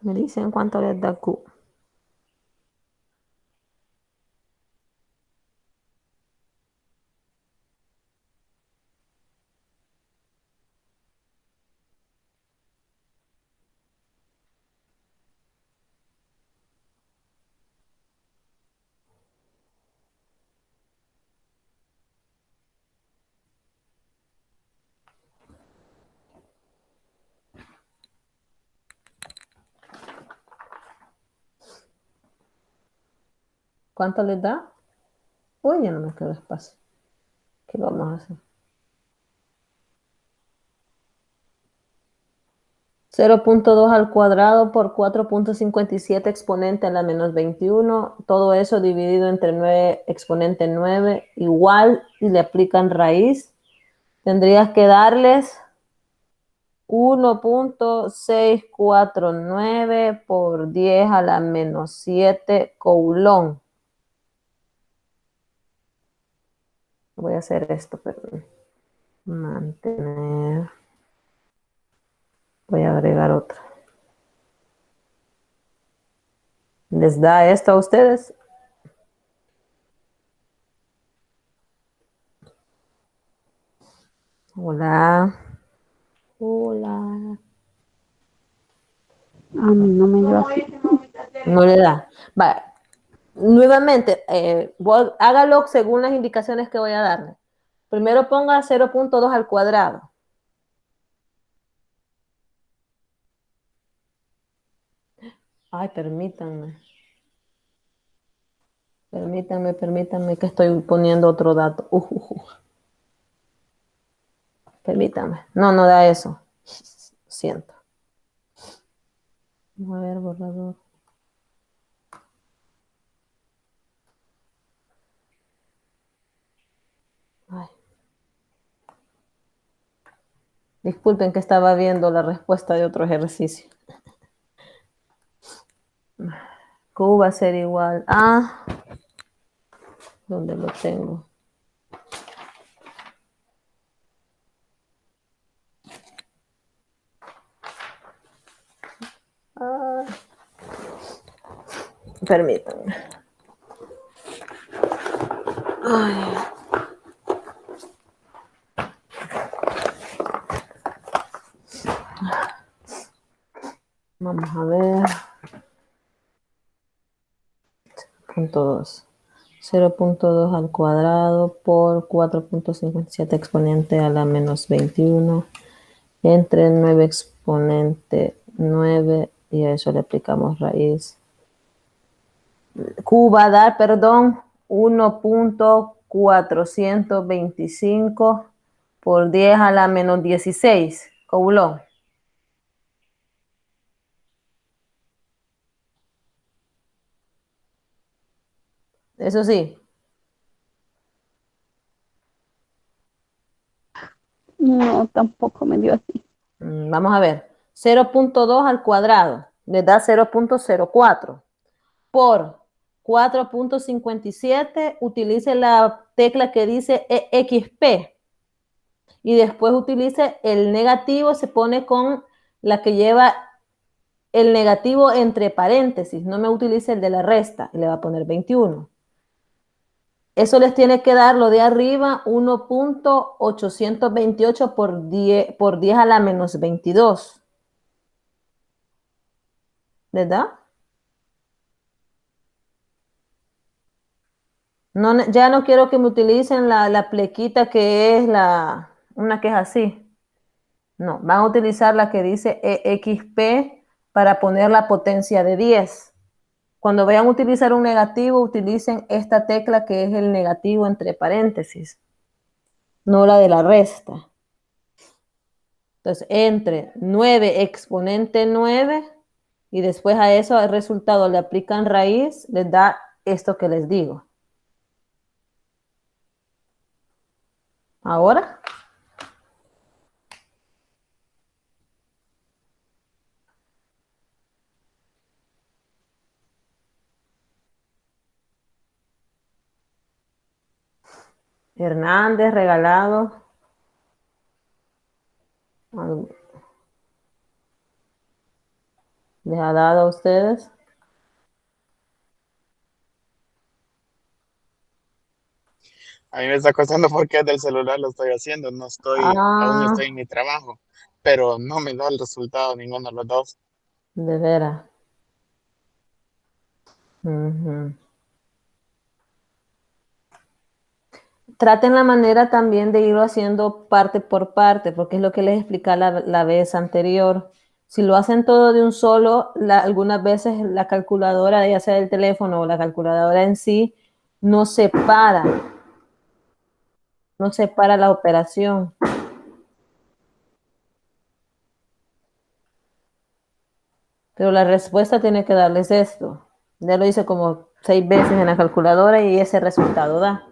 Me dicen cuánto les da Q. ¿Cuánto les da? Uy, ya no me quedó espacio. ¿Qué vamos a hacer? 0.2 al cuadrado por 4.57 exponente a la menos 21. Todo eso dividido entre 9 exponente 9 igual y le aplican raíz. Tendrías que darles 1.649 por 10 a la menos 7 coulomb. Voy a hacer esto, perdón. Mantener. Voy a agregar otra. ¿Les da esto a ustedes? Hola. Hola. A mí no me dio así. No le da. Vale. Nuevamente, hágalo según las indicaciones que voy a darle. Primero ponga 0.2 al cuadrado. Ay, permítanme. Permítanme que estoy poniendo otro dato. Permítanme. No, no da eso. Siento. Vamos a ver, borrador. Ay. Disculpen que estaba viendo la respuesta de otro ejercicio. Q va a ser igual a... ¿Dónde lo tengo? Permítanme. Ay. Vamos a ver. 0.2. 0.2 al cuadrado por 4.57 exponente a la menos 21 entre 9 exponente 9 y a eso le aplicamos raíz. Q va a dar, perdón, 1.425 por 10 a la menos 16 coulomb. Eso sí. No, tampoco me dio así. Vamos a ver. 0.2 al cuadrado le da 0.04 por 4.57. Utilice la tecla que dice EXP y después utilice el negativo, se pone con la que lleva el negativo entre paréntesis. No me utilice el de la resta, le va a poner 21. Eso les tiene que dar lo de arriba, 1.828 por 10 a la menos 22. ¿Verdad? No, ya no quiero que me utilicen la plequita que es una que es así. No, van a utilizar la que dice EXP para poner la potencia de 10. Cuando vayan a utilizar un negativo, utilicen esta tecla que es el negativo entre paréntesis, no la de la resta. Entonces, entre 9 exponente 9 y después a eso al resultado le aplican raíz, les da esto que les digo. Ahora. Hernández, regalado. ¿Les ha dado a ustedes? A mí me está costando porque desde el celular lo estoy haciendo, aún estoy en mi trabajo, pero no me da el resultado ninguno de los dos. De veras. Uh-huh. Traten la manera también de irlo haciendo parte por parte, porque es lo que les expliqué la vez anterior. Si lo hacen todo de un solo, algunas veces la calculadora, ya sea del teléfono o la calculadora en sí, no separa la operación. Pero la respuesta tiene que darles esto. Ya lo hice como 6 veces en la calculadora y ese resultado da.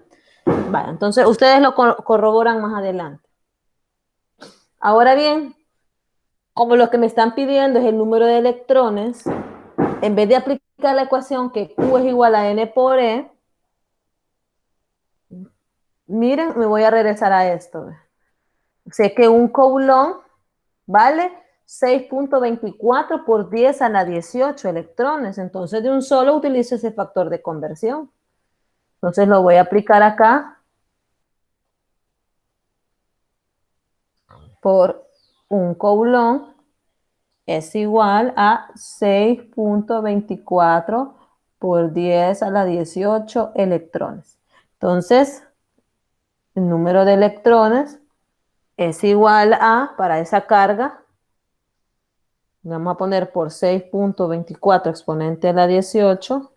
Vale, entonces ustedes lo corroboran más adelante. Ahora bien, como lo que me están pidiendo es el número de electrones, en vez de aplicar la ecuación que Q es igual a N por E, miren, me voy a regresar a esto. Sé que un coulomb vale 6.24 por 10 a la 18 electrones. Entonces, de un solo utilizo ese factor de conversión. Entonces, lo voy a aplicar acá por un coulomb es igual a 6.24 por 10 a la 18 electrones. Entonces, el número de electrones es igual a, para esa carga, vamos a poner por 6.24 exponente a la 18,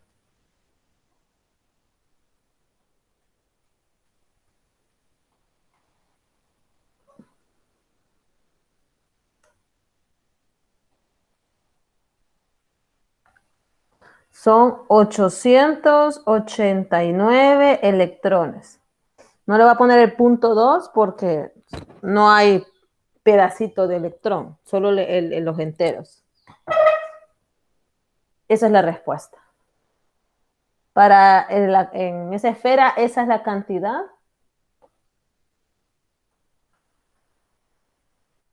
son 889 electrones. No le voy a poner el punto 2 porque no hay pedacito de electrón, solo los enteros. Esa es la respuesta. En esa esfera, esa es la cantidad.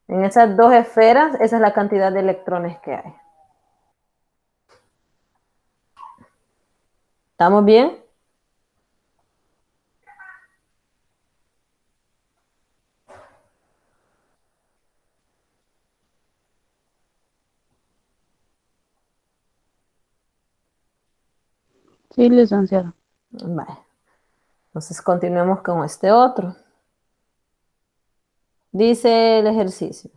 En esas dos esferas, esa es la cantidad de electrones que hay. ¿Estamos bien? Sí, licenciada. Vale. Entonces continuemos con este otro. Dice el ejercicio.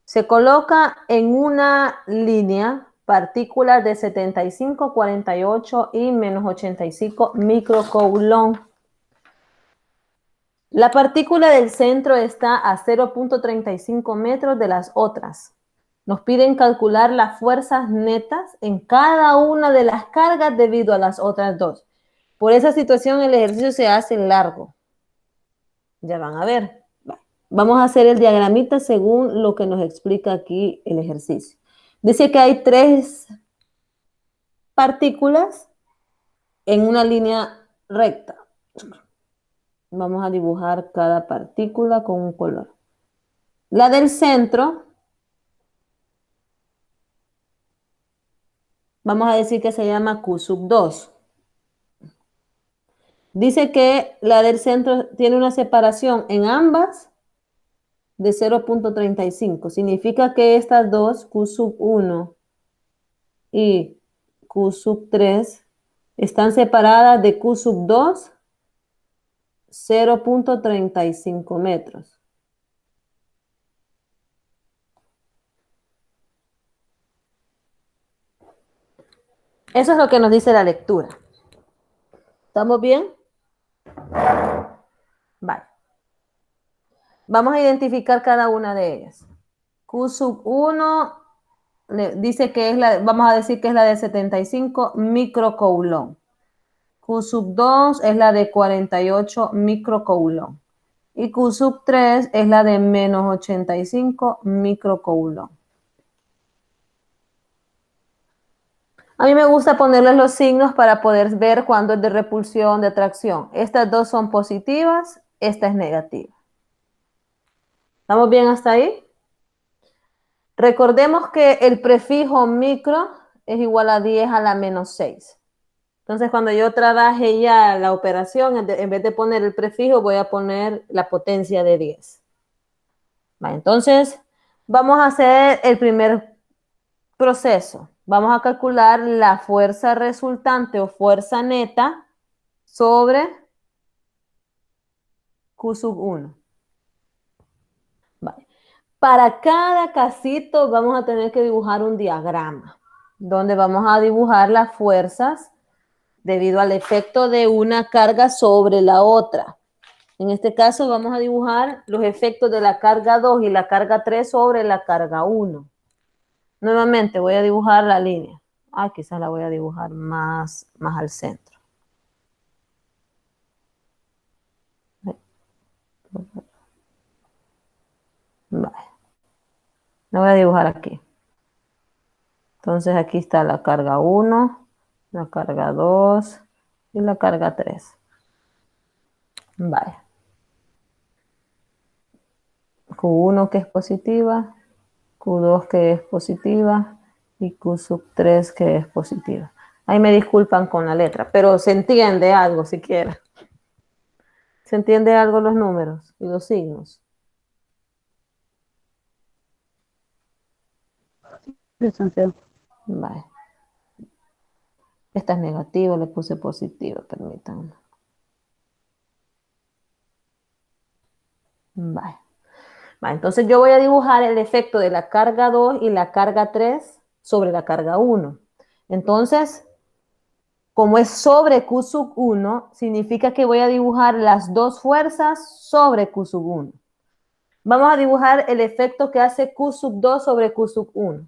Se coloca en una línea partículas de 75, 48 y menos 85 microcoulomb. La partícula del centro está a 0.35 metros de las otras. Nos piden calcular las fuerzas netas en cada una de las cargas debido a las otras dos. Por esa situación el ejercicio se hace largo. Ya van a ver. Vamos a hacer el diagramita según lo que nos explica aquí el ejercicio. Dice que hay 3 partículas en una línea recta. Vamos a dibujar cada partícula con un color. La del centro, vamos a decir que se llama Q sub 2. Dice que la del centro tiene una separación en ambas de 0.35. Significa que estas dos, Q sub 1 y Q sub 3, están separadas de Q sub 2 0.35 metros. Eso es lo que nos dice la lectura. ¿Estamos bien? Vale. Vamos a identificar cada una de ellas. Q sub 1 dice que es vamos a decir que es la de 75 microcoulomb. Q sub 2 es la de 48 microcoulomb. Y Q sub 3 es la de menos 85 microcoulomb. A mí me gusta ponerles los signos para poder ver cuándo es de repulsión, de atracción. Estas dos son positivas, esta es negativa. ¿Estamos bien hasta ahí? Recordemos que el prefijo micro es igual a 10 a la menos 6. Entonces, cuando yo trabaje ya la operación, en vez de poner el prefijo, voy a poner la potencia de 10. Vale, entonces, vamos a hacer el primer proceso. Vamos a calcular la fuerza resultante o fuerza neta sobre Q sub 1. Vale. Para cada casito vamos a tener que dibujar un diagrama donde vamos a dibujar las fuerzas debido al efecto de una carga sobre la otra. En este caso vamos a dibujar los efectos de la carga 2 y la carga 3 sobre la carga 1. Nuevamente voy a dibujar la línea. Quizás la voy a dibujar más al centro. Vale. La voy a dibujar aquí. Entonces aquí está la carga 1, la carga 2 y la carga 3. Vale. Q1 que es positiva, Q2 que es positiva y Q sub 3 que es positiva. Ahí me disculpan con la letra, pero se entiende algo siquiera. ¿Se entiende algo los números y los signos? Licenciado. Vale. Esta es negativa, le puse positiva, permítanme. Vale. Vale, entonces yo voy a dibujar el efecto de la carga 2 y la carga 3 sobre la carga 1. Entonces, como es sobre Q sub 1, significa que voy a dibujar las dos fuerzas sobre Q sub 1. Vamos a dibujar el efecto que hace Q sub 2 sobre Q sub 1.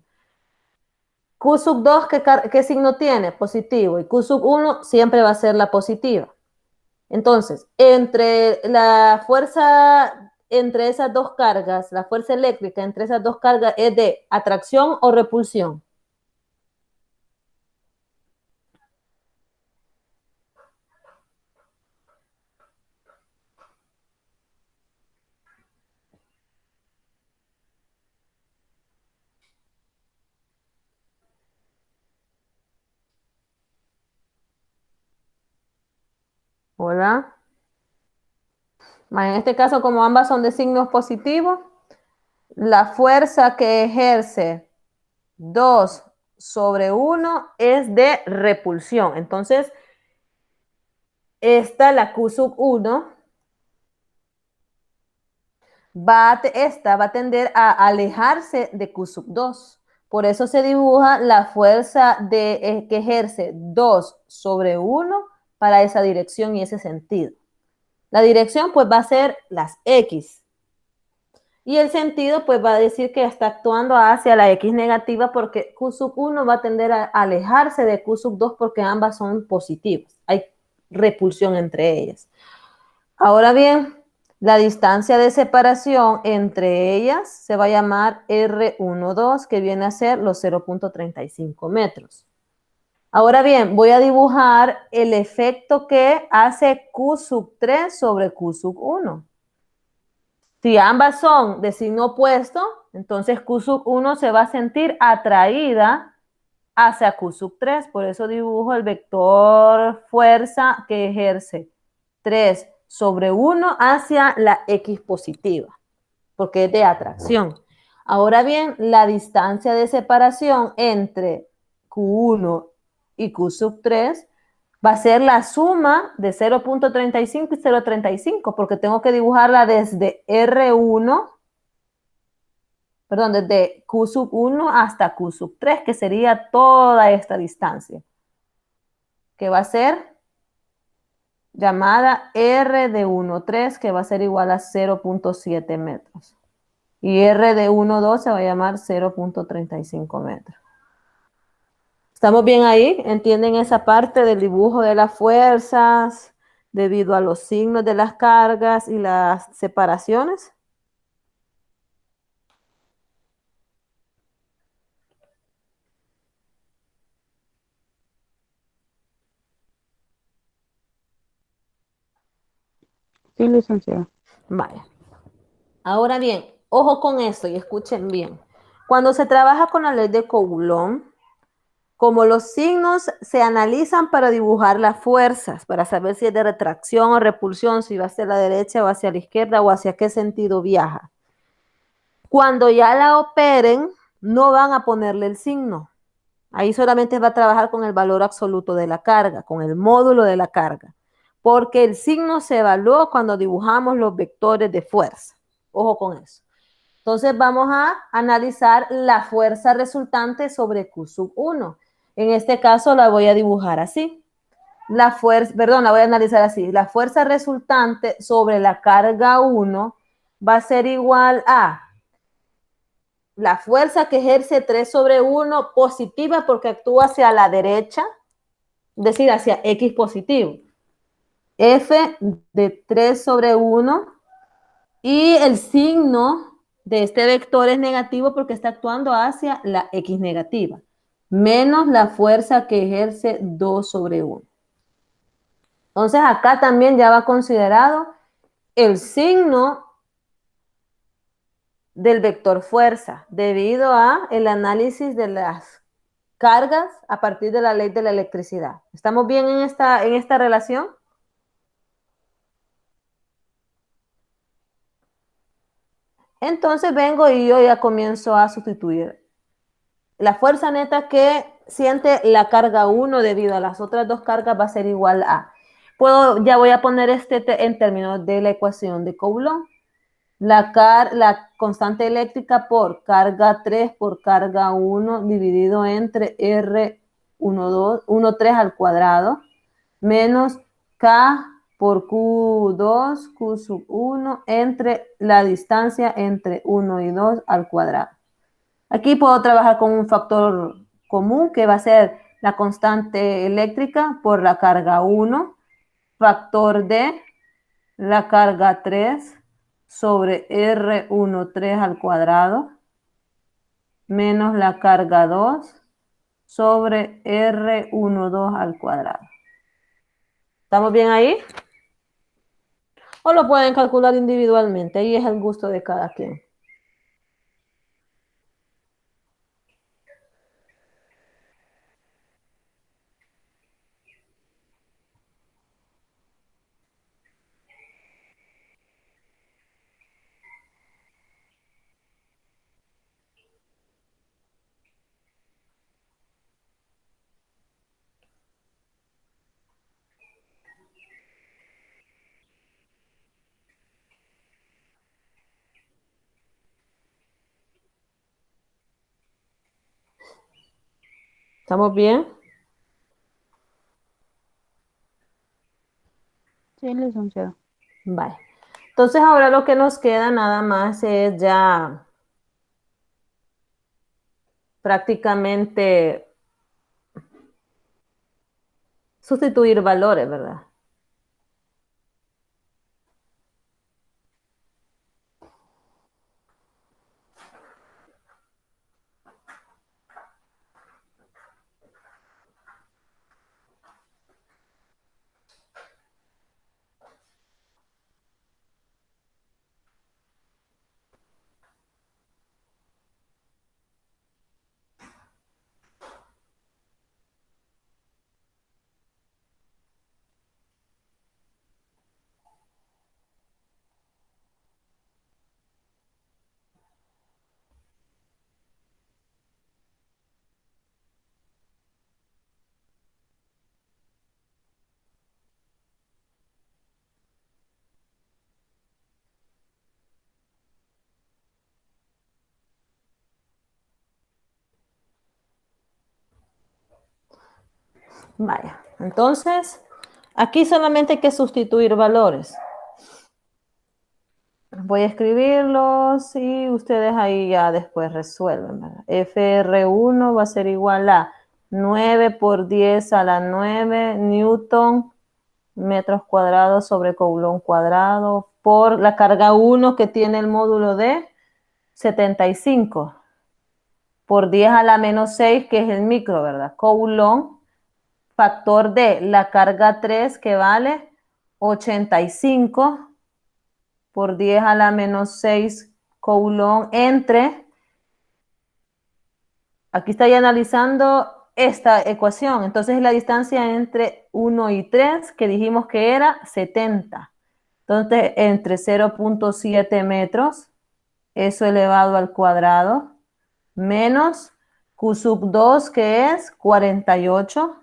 Q sub 2, ¿qué signo tiene? Positivo. Y Q sub 1 siempre va a ser la positiva. Entonces, entre la fuerza, entre esas dos cargas, la fuerza eléctrica entre esas dos cargas es de atracción o repulsión. Hola. En este caso, como ambas son de signos positivos, la fuerza que ejerce 2 sobre 1 es de repulsión. Entonces, la Q sub 1, esta va a tender a alejarse de Q sub 2. Por eso se dibuja la fuerza que ejerce 2 sobre 1 para esa dirección y ese sentido. La dirección pues va a ser las X. Y el sentido pues va a decir que está actuando hacia la X negativa porque Q sub 1 va a tender a alejarse de Q sub 2 porque ambas son positivas. Hay repulsión entre ellas. Ahora bien, la distancia de separación entre ellas se va a llamar R12, que viene a ser los 0.35 metros. Ahora bien, voy a dibujar el efecto que hace Q sub 3 sobre Q sub 1. Si ambas son de signo opuesto, entonces Q sub 1 se va a sentir atraída hacia Q sub 3. Por eso dibujo el vector fuerza que ejerce 3 sobre 1 hacia la X positiva, porque es de atracción. Ahora bien, la distancia de separación entre Q1 y Q sub 3 va a ser la suma de 0.35 y 0.35, porque tengo que dibujarla desde R1, perdón, desde Q sub 1 hasta Q sub 3, que sería toda esta distancia, que va a ser llamada R de 1,3, que va a ser igual a 0.7 metros. Y R de 1,2 se va a llamar 0.35 metros. ¿Estamos bien ahí? ¿Entienden esa parte del dibujo de las fuerzas debido a los signos de las cargas y las separaciones? Sí, licenciada. Vale. Ahora bien, ojo con esto y escuchen bien. Cuando se trabaja con la ley de Coulomb, como los signos se analizan para dibujar las fuerzas, para saber si es de retracción o repulsión, si va hacia la derecha o hacia la izquierda o hacia qué sentido viaja. Cuando ya la operen, no van a ponerle el signo. Ahí solamente va a trabajar con el valor absoluto de la carga, con el módulo de la carga, porque el signo se evalúa cuando dibujamos los vectores de fuerza. Ojo con eso. Entonces vamos a analizar la fuerza resultante sobre Q sub 1. En este caso la voy a dibujar así. La voy a analizar así. La fuerza resultante sobre la carga 1 va a ser igual a la fuerza que ejerce 3 sobre 1 positiva porque actúa hacia la derecha, es decir, hacia X positivo. F de 3 sobre 1 y el signo de este vector es negativo porque está actuando hacia la X negativa, menos la fuerza que ejerce 2 sobre 1. Entonces acá también ya va considerado el signo del vector fuerza debido a el análisis de las cargas a partir de la ley de la electricidad. ¿Estamos bien en esta relación? Entonces vengo y yo ya comienzo a sustituir. La fuerza neta que siente la carga 1 debido a las otras dos cargas va a ser igual a. Ya voy a poner en términos de la ecuación de Coulomb. La constante eléctrica por carga 3 por carga 1 dividido entre R 3 al cuadrado menos K por Q2, Q sub 1 entre la distancia entre 1 y 2 al cuadrado. Aquí puedo trabajar con un factor común que va a ser la constante eléctrica por la carga 1, factor de la carga 3 sobre R 3 al cuadrado menos la carga 2 sobre R 2 al cuadrado. ¿Estamos bien ahí? O lo pueden calcular individualmente, ahí es el gusto de cada quien. ¿Estamos bien? Sí, licenciada. Vale. Entonces ahora lo que nos queda nada más es ya prácticamente sustituir valores, ¿verdad? Vaya, entonces aquí solamente hay que sustituir valores. Voy a escribirlos y ustedes ahí ya después resuelven, ¿verdad? FR1 va a ser igual a 9 por 10 a la 9 newton metros cuadrados sobre coulomb cuadrado por la carga 1 que tiene el módulo de 75 por 10 a la menos 6 que es el micro, ¿verdad? Coulomb factor de la carga 3 que vale 85 por 10 a la menos 6 coulomb entre, aquí estoy analizando esta ecuación, entonces la distancia entre 1 y 3 que dijimos que era 70. Entonces entre 0.7 metros, eso elevado al cuadrado, menos Q sub 2 que es 48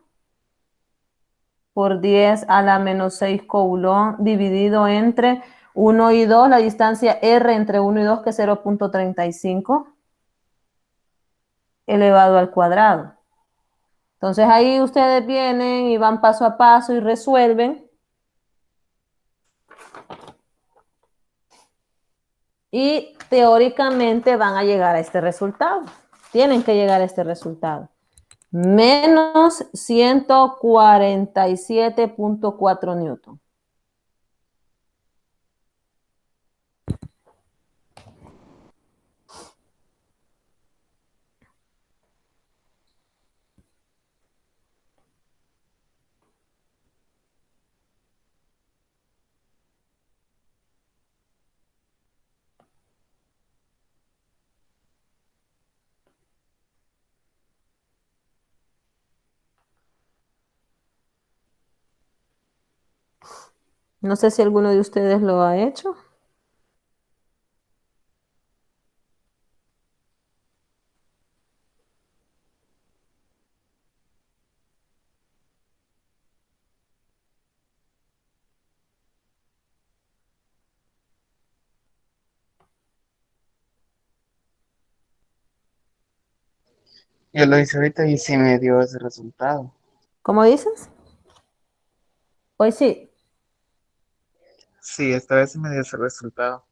por 10 a la menos 6 coulomb dividido entre 1 y 2, la distancia R entre 1 y 2 que es 0.35 elevado al cuadrado. Entonces ahí ustedes vienen y van paso a paso y resuelven. Y teóricamente van a llegar a este resultado. Tienen que llegar a este resultado. Menos 147.4 newton. No sé si alguno de ustedes lo ha hecho. Yo lo hice ahorita y sí me dio ese resultado. ¿Cómo dices? Hoy sí. Sí, esta vez sí me dio ese resultado.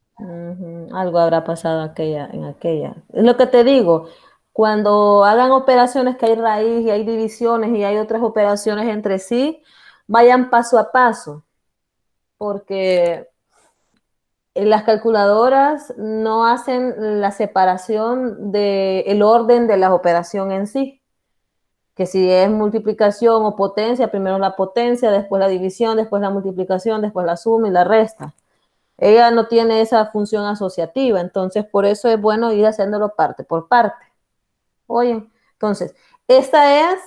Algo habrá pasado en aquella. Es lo que te digo, cuando hagan operaciones que hay raíz y hay divisiones y hay otras operaciones entre sí, vayan paso a paso, porque las calculadoras no hacen la separación del orden de la operación en sí, que si es multiplicación o potencia, primero la potencia, después la división, después la multiplicación, después la suma y la resta. Ella no tiene esa función asociativa, entonces por eso es bueno ir haciéndolo parte por parte. Oye, entonces, esta es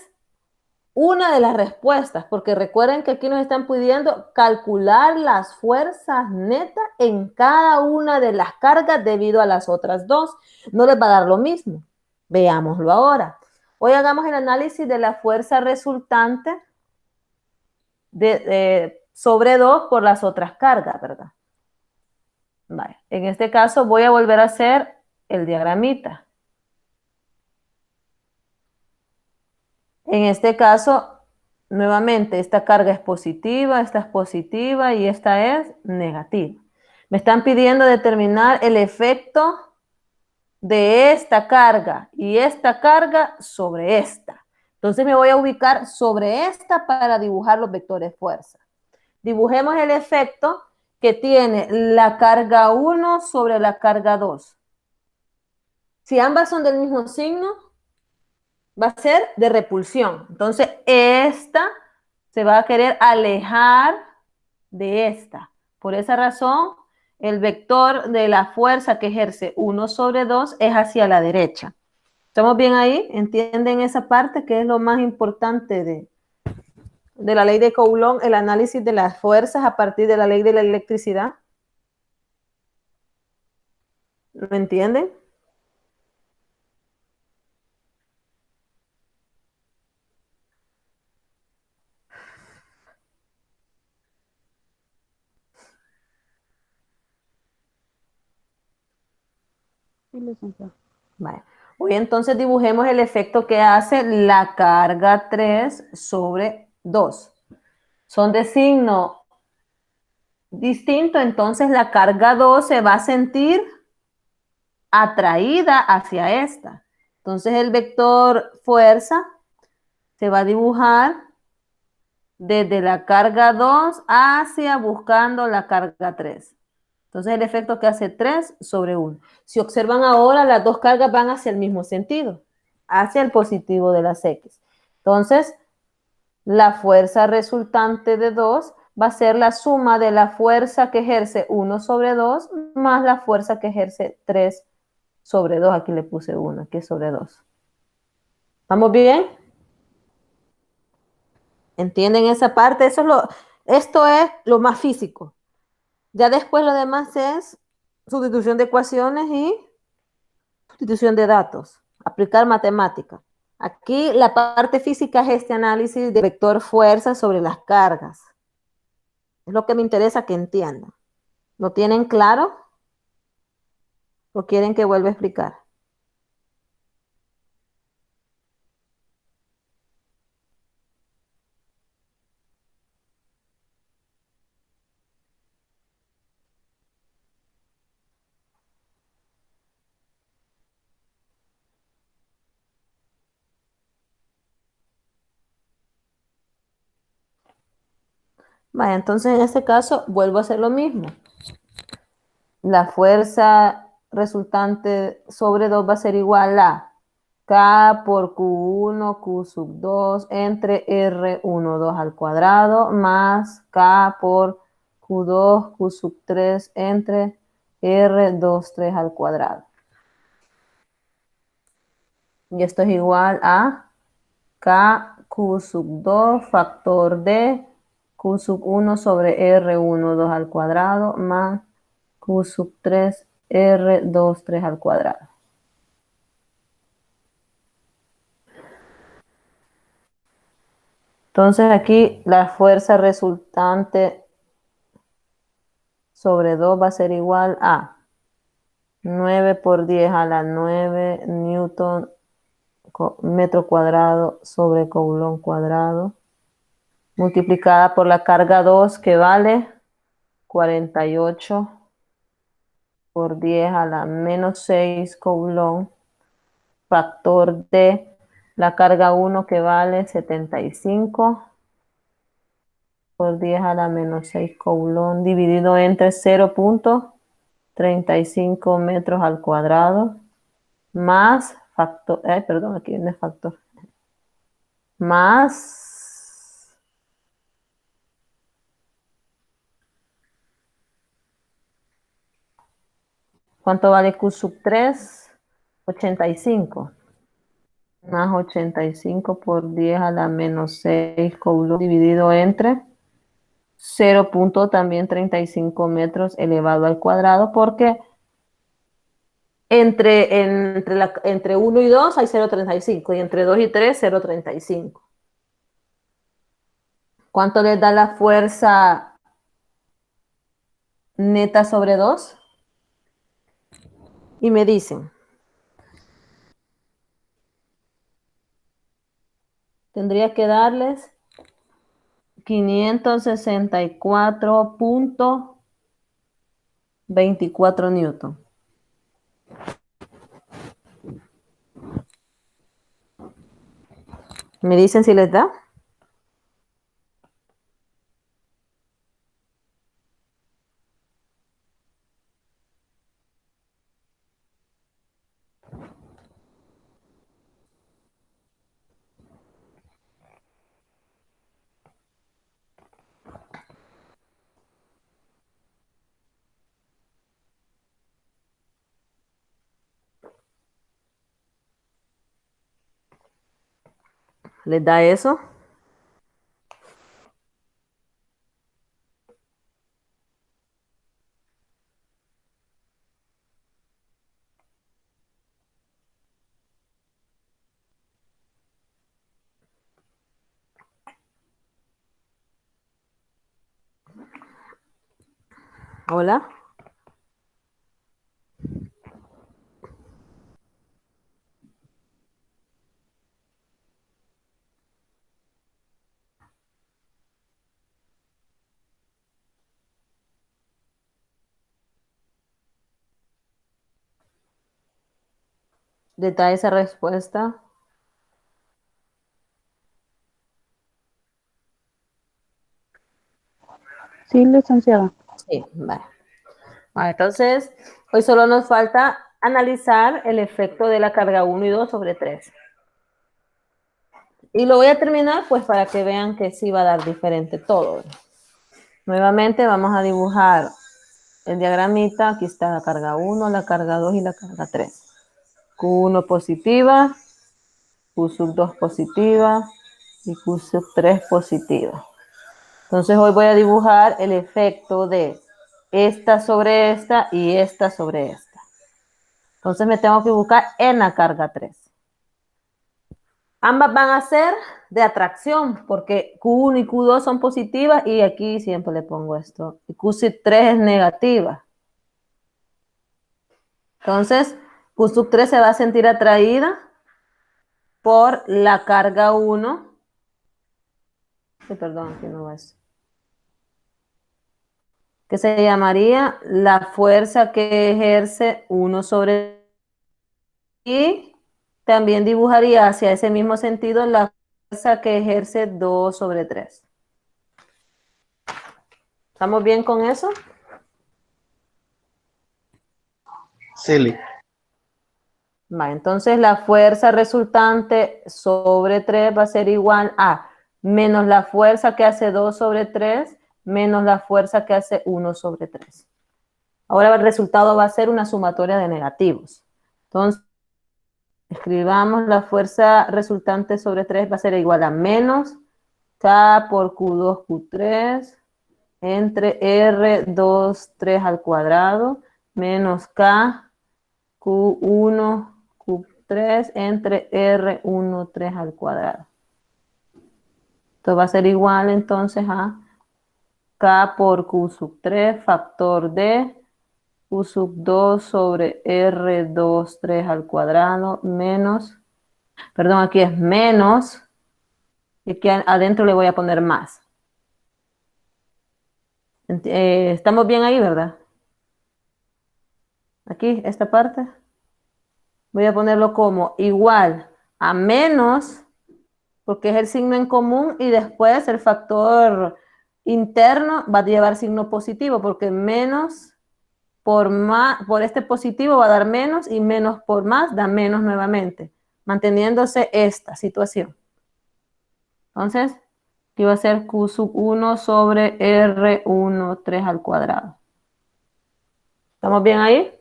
una de las respuestas, porque recuerden que aquí nos están pidiendo calcular las fuerzas netas en cada una de las cargas debido a las otras dos. No les va a dar lo mismo. Veámoslo ahora. Hoy hagamos el análisis de la fuerza resultante sobre 2 por las otras cargas, ¿verdad? Vale. En este caso voy a volver a hacer el diagramita. En este caso, nuevamente, esta carga es positiva y esta es negativa. Me están pidiendo determinar el efecto de esta carga y esta carga sobre esta. Entonces me voy a ubicar sobre esta para dibujar los vectores fuerza. Dibujemos el efecto que tiene la carga 1 sobre la carga 2. Si ambas son del mismo signo, va a ser de repulsión. Entonces, esta se va a querer alejar de esta. Por esa razón, el vector de la fuerza que ejerce 1 sobre 2 es hacia la derecha. ¿Estamos bien ahí? ¿Entienden esa parte que es lo más importante de la ley de Coulomb, el análisis de las fuerzas a partir de la ley de la electricidad? ¿Lo entienden? Sí, licenciada. Vale. Hoy entonces dibujemos el efecto que hace la carga 3 sobre 2. Son de signo distinto, entonces la carga 2 se va a sentir atraída hacia esta. Entonces el vector fuerza se va a dibujar desde la carga 2 hacia buscando la carga 3. Entonces el efecto que hace 3 sobre 1. Si observan ahora, las dos cargas van hacia el mismo sentido, hacia el positivo de las X. Entonces, la fuerza resultante de 2 va a ser la suma de la fuerza que ejerce 1 sobre 2 más la fuerza que ejerce 3 sobre 2. Aquí le puse 1, aquí es sobre 2. ¿Vamos bien? ¿Entienden esa parte? Esto es lo más físico. Ya después lo demás es sustitución de ecuaciones y sustitución de datos, aplicar matemática. Aquí la parte física es este análisis de vector fuerza sobre las cargas. Es lo que me interesa que entiendan. ¿Lo tienen claro? ¿O quieren que vuelva a explicar? Vaya, entonces en este caso vuelvo a hacer lo mismo. La fuerza resultante sobre 2 va a ser igual a K por Q1, Q sub 2 entre R1, 2 al cuadrado más K por Q2, Q sub 3 entre R2, 3 al cuadrado. Y esto es igual a KQ sub 2 factor de Q sub 1 sobre R1, 2 al cuadrado, más Q sub 3, R2, 3 al cuadrado. Entonces aquí la fuerza resultante sobre 2 va a ser igual a 9 por 10 a la 9 newton metro cuadrado sobre coulomb cuadrado, multiplicada por la carga 2 que vale 48 por 10 a la menos 6 coulomb, factor de la carga 1 que vale 75 por 10 a la menos 6 coulomb, dividido entre 0.35 metros al cuadrado, más factor, perdón, aquí viene factor, más ¿cuánto vale Q sub 3? 85. Más 85 por 10 a la menos 6 coulomb dividido entre 0.35 metros elevado al cuadrado, porque entre 1 y 2 hay 0.35 y entre 2 y 3, 0.35. ¿Cuánto les da la fuerza neta sobre 2? Y me dicen, tendría que darles 564.24 newton. ¿Me dicen si les da? ¿Les da eso? Hola. ¿Les da esa respuesta? Sí, licenciada. Sí, vale. Vale, entonces, hoy solo nos falta analizar el efecto de la carga 1 y 2 sobre 3. Y lo voy a terminar pues para que vean que sí va a dar diferente todo. Nuevamente vamos a dibujar el diagramita. Aquí está la carga 1, la carga 2 y la carga 3. Q1 positiva, Q sub 2 positiva y Q sub 3 positiva. Entonces hoy voy a dibujar el efecto de esta sobre esta y esta sobre esta. Entonces me tengo que buscar en la carga 3. Ambas van a ser de atracción porque Q1 y Q2 son positivas y aquí siempre le pongo esto. Y Q sub 3 es negativa. Entonces, Q sub 3 se va a sentir atraída por la carga 1. Sí, perdón, aquí no va eso. Que se llamaría la fuerza que ejerce 1 sobre... Y también dibujaría hacia ese mismo sentido la fuerza que ejerce 2 sobre 3. ¿Estamos bien con eso? Sí. Vale, entonces la fuerza resultante sobre 3 va a ser igual a menos la fuerza que hace 2 sobre 3 menos la fuerza que hace 1 sobre 3. Ahora el resultado va a ser una sumatoria de negativos. Entonces, escribamos la fuerza resultante sobre 3 va a ser igual a menos K por Q2, Q3 entre R2, 3 al cuadrado menos K, Q1, Q3 entre R1, 3 al cuadrado. Esto va a ser igual entonces a K por Q sub 3 factor de Q sub 2 sobre R2, 3 al cuadrado menos, perdón, aquí es menos, y aquí adentro le voy a poner más. ¿Estamos bien ahí, verdad? Aquí, esta parte. Voy a ponerlo como igual a menos, porque es el signo en común, y después el factor interno va a llevar signo positivo, porque menos por más, por este positivo va a dar menos, y menos por más da menos nuevamente, manteniéndose esta situación. Entonces, aquí va a ser Q sub 1 sobre R1, 3 al cuadrado. ¿Estamos bien ahí?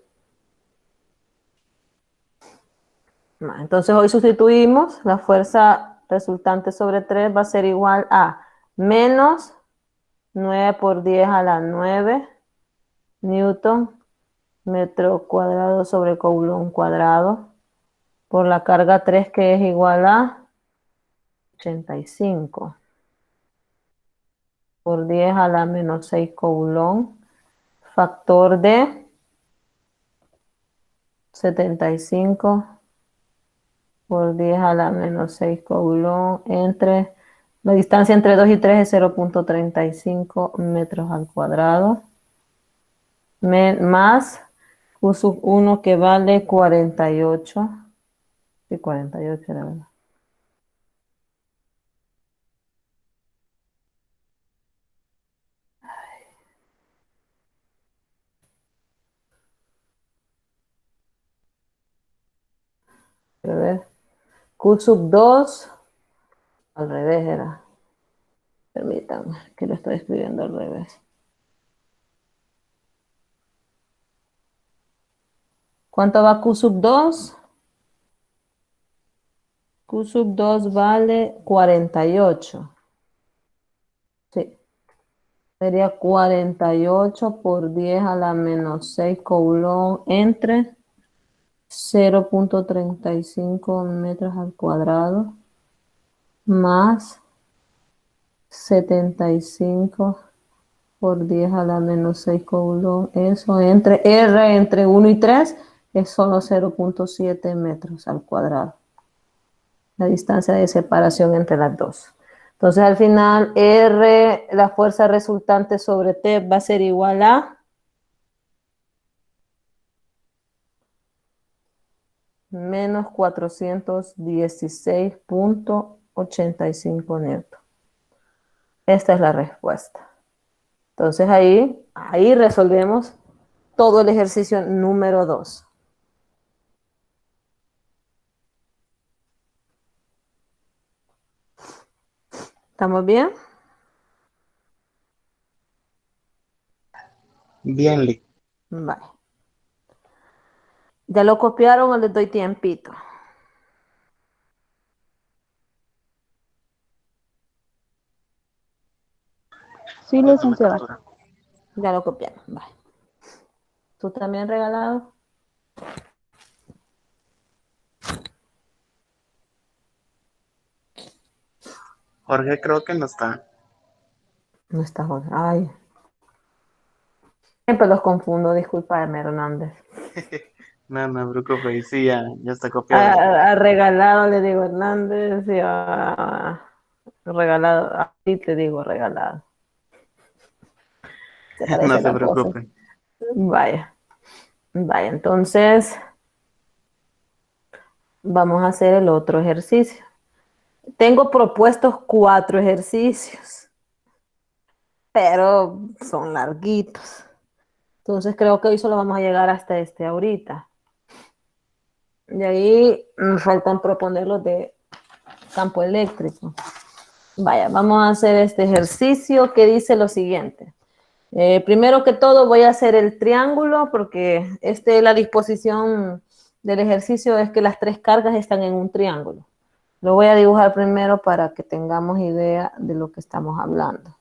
Entonces hoy sustituimos, la fuerza resultante sobre 3 va a ser igual a menos 9 por 10 a la 9 newton metro cuadrado sobre coulomb cuadrado por la carga 3 que es igual a 85 por 10 a la menos 6 coulomb factor de 75 por 10 a la menos 6 coulomb entre, la distancia entre 2 y 3 es 0.35 metros al cuadrado, más Q sub 1 que vale 48, sí, 48 era verdad. A ver, Q sub 2, al revés era. Permítanme, que lo estoy escribiendo al revés. ¿Cuánto va Q sub 2? Q sub 2 vale 48. Sí. Sería 48 por 10 a la menos 6 coulomb entre 0.35 metros al cuadrado más 75 por 10 a la menos 6 coulomb. Eso entre R entre 1 y 3 es solo 0.7 metros al cuadrado. La distancia de separación entre las dos. Entonces al final R, la fuerza resultante sobre T va a ser igual a menos 416.85 newton. Esta es la respuesta. Entonces ahí resolvemos todo el ejercicio número 2. ¿Estamos bien? Bien, Lee. Vale. ¿Ya lo copiaron o les doy tiempito? Sí, Mándame licenciada. captura. Ya lo copiaron. Vale. ¿Tú también regalado? Jorge creo que no está. No está Jorge. Ay. Siempre los confundo, disculpadme, Hernández. No, no me preocupes. Sí, ya está copiado. A regalado le digo Hernández y regalado, a ti te digo regalado. Se No parece se la cosa. preocupe. Vaya, vaya, entonces vamos a hacer el otro ejercicio. Tengo propuestos 4 ejercicios, pero son larguitos. Entonces creo que hoy solo vamos a llegar hasta este ahorita. De ahí me faltan proponer los de campo eléctrico. Vaya, vamos a hacer este ejercicio que dice lo siguiente. Primero que todo voy a hacer el triángulo porque la disposición del ejercicio es que las 3 cargas están en un triángulo. Lo voy a dibujar primero para que tengamos idea de lo que estamos hablando.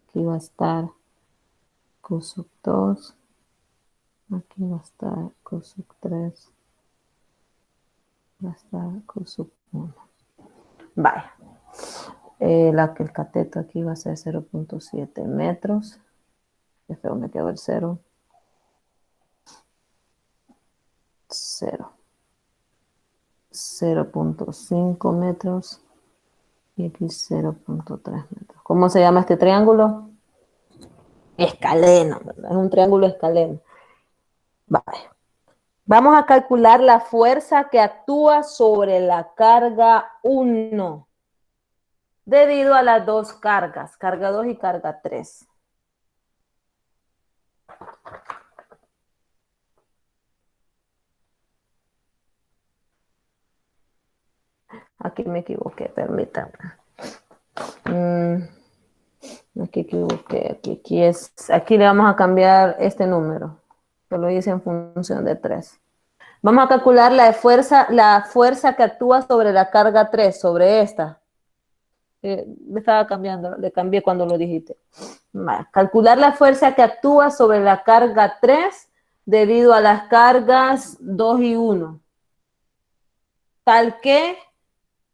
Aquí va a estar Q sub 2. Aquí va a estar Q sub 3. Va a estar Q sub 1. Vale. El cateto aquí va a ser 0.7 metros. Qué feo me quedó el 0. 0. 0.5 metros. Y aquí 0.3 metros. ¿Cómo se llama este triángulo? Escaleno, ¿verdad? Es un triángulo escaleno. Vale. Vamos a calcular la fuerza que actúa sobre la carga 1 debido a las dos cargas, carga 2 y carga 3. Aquí me equivoqué, permítanme. Aquí equivoqué, aquí le vamos a cambiar este número, que lo hice en función de 3. Vamos a calcular la fuerza que actúa sobre la carga 3, sobre esta. Me estaba cambiando, le cambié cuando lo dijiste. Vale. Calcular la fuerza que actúa sobre la carga 3 debido a las cargas 2 y 1. Tal que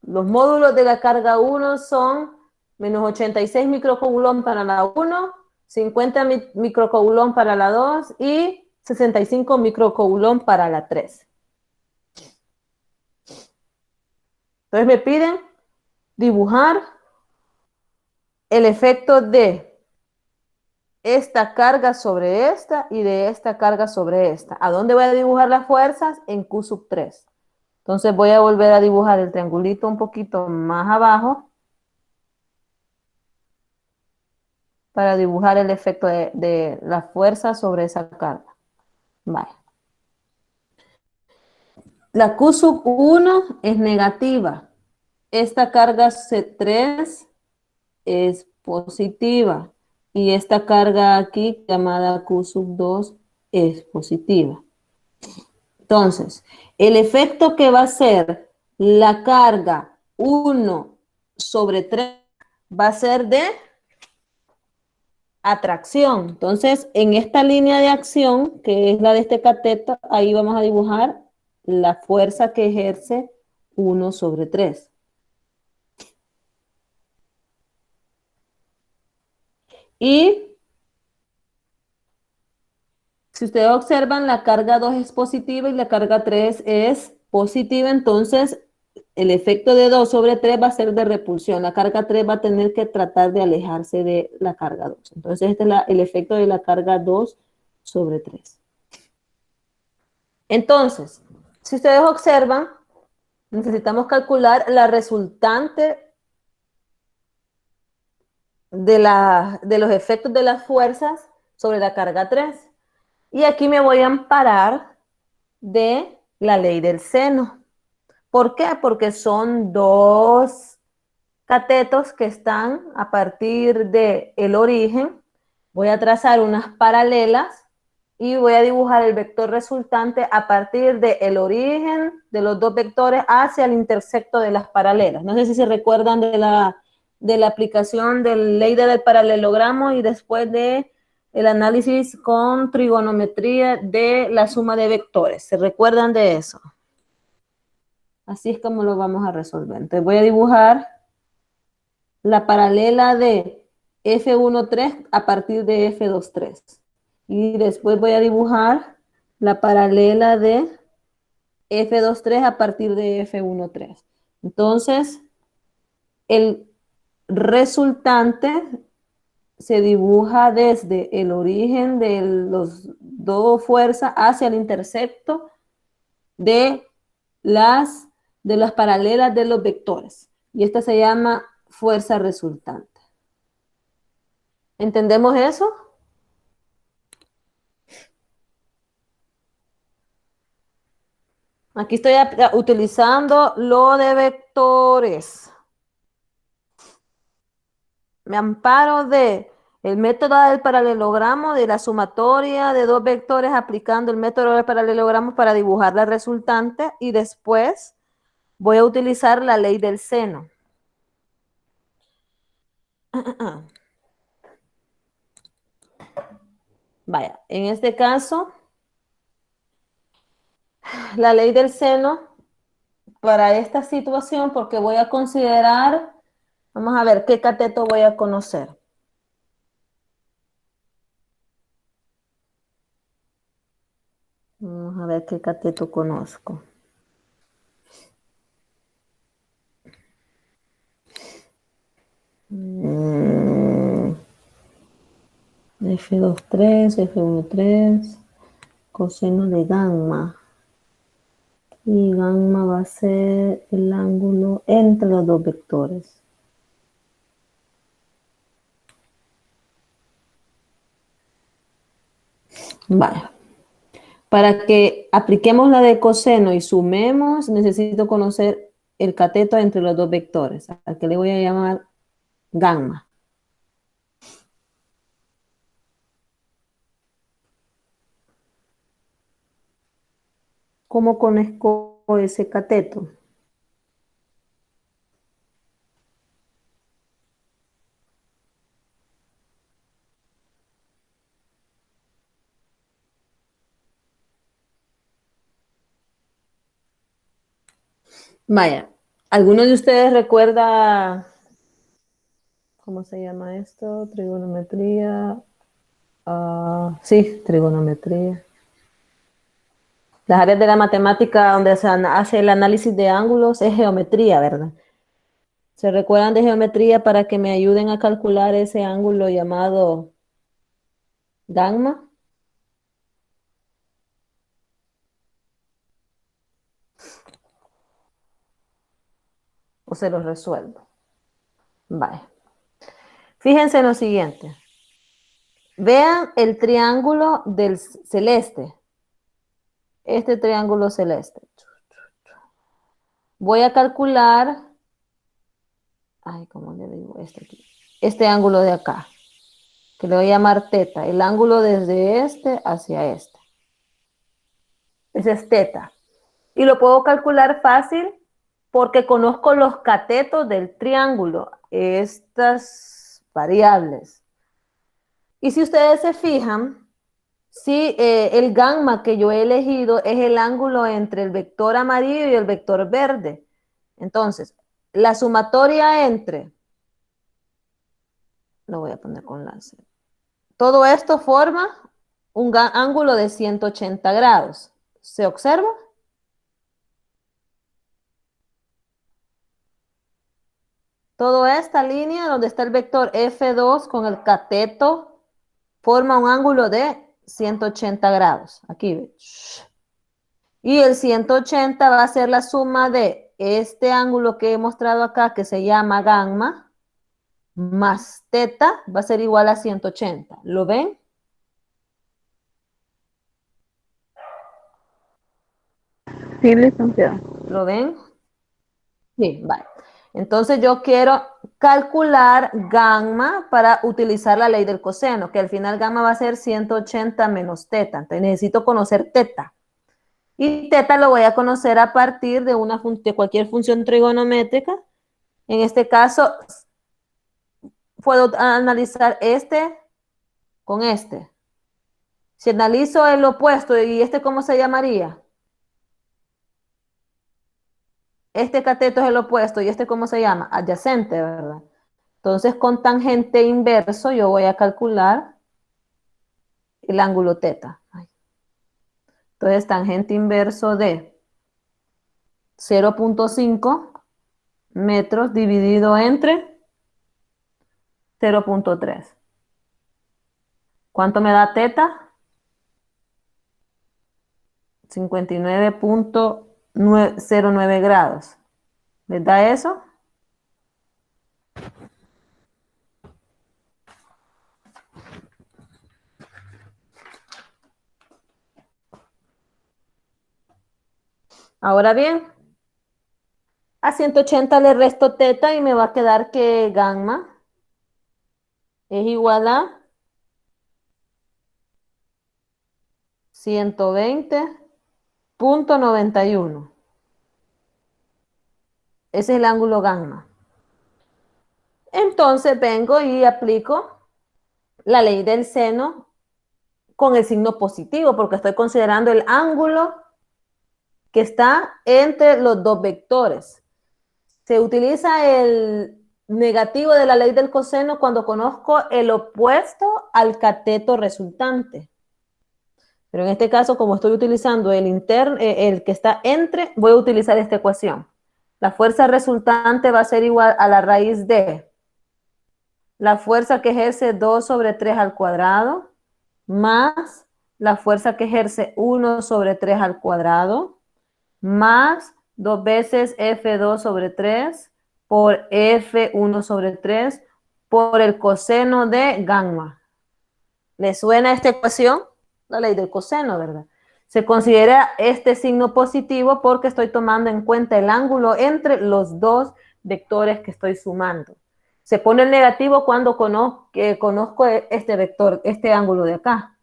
los módulos de la carga 1 son menos 86 microcoulomb para la 1, 50 microcoulomb para la 2 y 65 microcoulomb para la 3. Entonces me piden dibujar el efecto de esta carga sobre esta y de esta carga sobre esta. ¿A dónde voy a dibujar las fuerzas? En Q sub 3. Entonces voy a volver a dibujar el triangulito un poquito más abajo para dibujar el efecto de la fuerza sobre esa carga. Vale. La Q sub 1 es negativa. Esta carga C3 es positiva. Y esta carga aquí, llamada Q sub 2, es positiva. Entonces, el efecto que va a ser la carga 1 sobre 3 va a ser de atracción. Entonces, en esta línea de acción, que es la de este cateto, ahí vamos a dibujar la fuerza que ejerce 1 sobre 3. Y si ustedes observan, la carga 2 es positiva y la carga 3 es positiva, entonces el efecto de 2 sobre 3 va a ser de repulsión. La carga 3 va a tener que tratar de alejarse de la carga 2. Entonces, este es el efecto de la carga 2 sobre 3. Entonces, si ustedes observan, necesitamos calcular la resultante de los efectos de las fuerzas sobre la carga 3. Y aquí me voy a amparar de la ley del seno. ¿Por qué? Porque son dos catetos que están a partir del origen. Voy a trazar unas paralelas y voy a dibujar el vector resultante a partir del origen de los dos vectores hacia el intersecto de las paralelas. No sé si se recuerdan de la aplicación de la ley del paralelogramo y después de el análisis con trigonometría de la suma de vectores. ¿Se recuerdan de eso? Así es como lo vamos a resolver. Entonces voy a dibujar la paralela de F1,3 a partir de F2,3. Y después voy a dibujar la paralela de F2,3 a partir de F1,3. Entonces, el resultante se dibuja desde el origen de los dos fuerzas hacia el intersecto de las paralelas de los vectores. Y esta se llama fuerza resultante. ¿Entendemos eso? Aquí estoy utilizando lo de vectores. Me amparo de El método del paralelogramo de la sumatoria de dos vectores aplicando el método del paralelogramo para dibujar la resultante y después voy a utilizar la ley del seno. Vaya, en este caso, la ley del seno para esta situación, porque voy a considerar, vamos a ver qué cateto voy a conocer. Vamos a ver qué cateto conozco. F2,3, F1,3, coseno de gamma. Y gamma va a ser el ángulo entre los dos vectores. Vale. Para que apliquemos la de coseno y sumemos, necesito conocer el cateto entre los dos vectores, al que le voy a llamar gamma. ¿Cómo conozco ese cateto? Vaya, ¿alguno de ustedes recuerda cómo se llama esto? Trigonometría. Sí, trigonometría. Las áreas de la matemática donde se hace el análisis de ángulos es geometría, ¿verdad? ¿Se recuerdan de geometría para que me ayuden a calcular ese ángulo llamado gamma? ¿O se los resuelvo? Vale. Fíjense en lo siguiente. Vean el triángulo del celeste. Este triángulo celeste. Voy a calcular, ay, ¿cómo le digo esto aquí? Este ángulo de acá, que le voy a llamar teta, el ángulo desde este hacia este. Ese es teta. Y lo puedo calcular fácil porque conozco los catetos del triángulo, estas variables. Y si ustedes se fijan, si el gamma que yo he elegido es el ángulo entre el vector amarillo y el vector verde. Entonces, la sumatoria entre, lo voy a poner con láser, todo esto forma un ángulo de 180 grados. ¿Se observa? Toda esta línea donde está el vector F2 con el cateto forma un ángulo de 180 grados. Aquí ve. Y el 180 va a ser la suma de este ángulo que he mostrado acá, que se llama gamma, más teta, va a ser igual a 180. ¿Lo ven? Sí, licenciada. ¿Lo ven? Sí, vale. Entonces yo quiero calcular gamma para utilizar la ley del coseno, que al final gamma va a ser 180 menos teta. Entonces necesito conocer teta. Y teta lo voy a conocer a partir de cualquier función trigonométrica. En este caso, puedo analizar este con este. Si analizo el opuesto, ¿y este cómo se llamaría? Este cateto es el opuesto, ¿y este cómo se llama? Adyacente, ¿verdad? Entonces, con tangente inverso, yo voy a calcular el ángulo teta. Entonces, tangente inverso de 0,5 metros dividido entre 0,3. ¿Cuánto me da teta? 59,09 grados. ¿Les da eso? Ahora bien, a 180 le resto teta y me va a quedar que gamma es igual a 120.91. Ese es el ángulo gamma. Entonces vengo y aplico la ley del seno con el signo positivo, porque estoy considerando el ángulo que está entre los dos vectores. Se utiliza el negativo de la ley del coseno cuando conozco el opuesto al cateto resultante. Pero en este caso, como estoy utilizando el que está entre, voy a utilizar esta ecuación. La fuerza resultante va a ser igual a la raíz de la fuerza que ejerce 2 sobre 3 al cuadrado más la fuerza que ejerce 1 sobre 3 al cuadrado más 2 veces F2 sobre 3 por F1 sobre 3 por el coseno de gamma. ¿Le suena esta ecuación? La ley del coseno, ¿verdad? Se considera este signo positivo porque estoy tomando en cuenta el ángulo entre los dos vectores que estoy sumando. Se pone el negativo cuando conozco este vector, este ángulo de acá.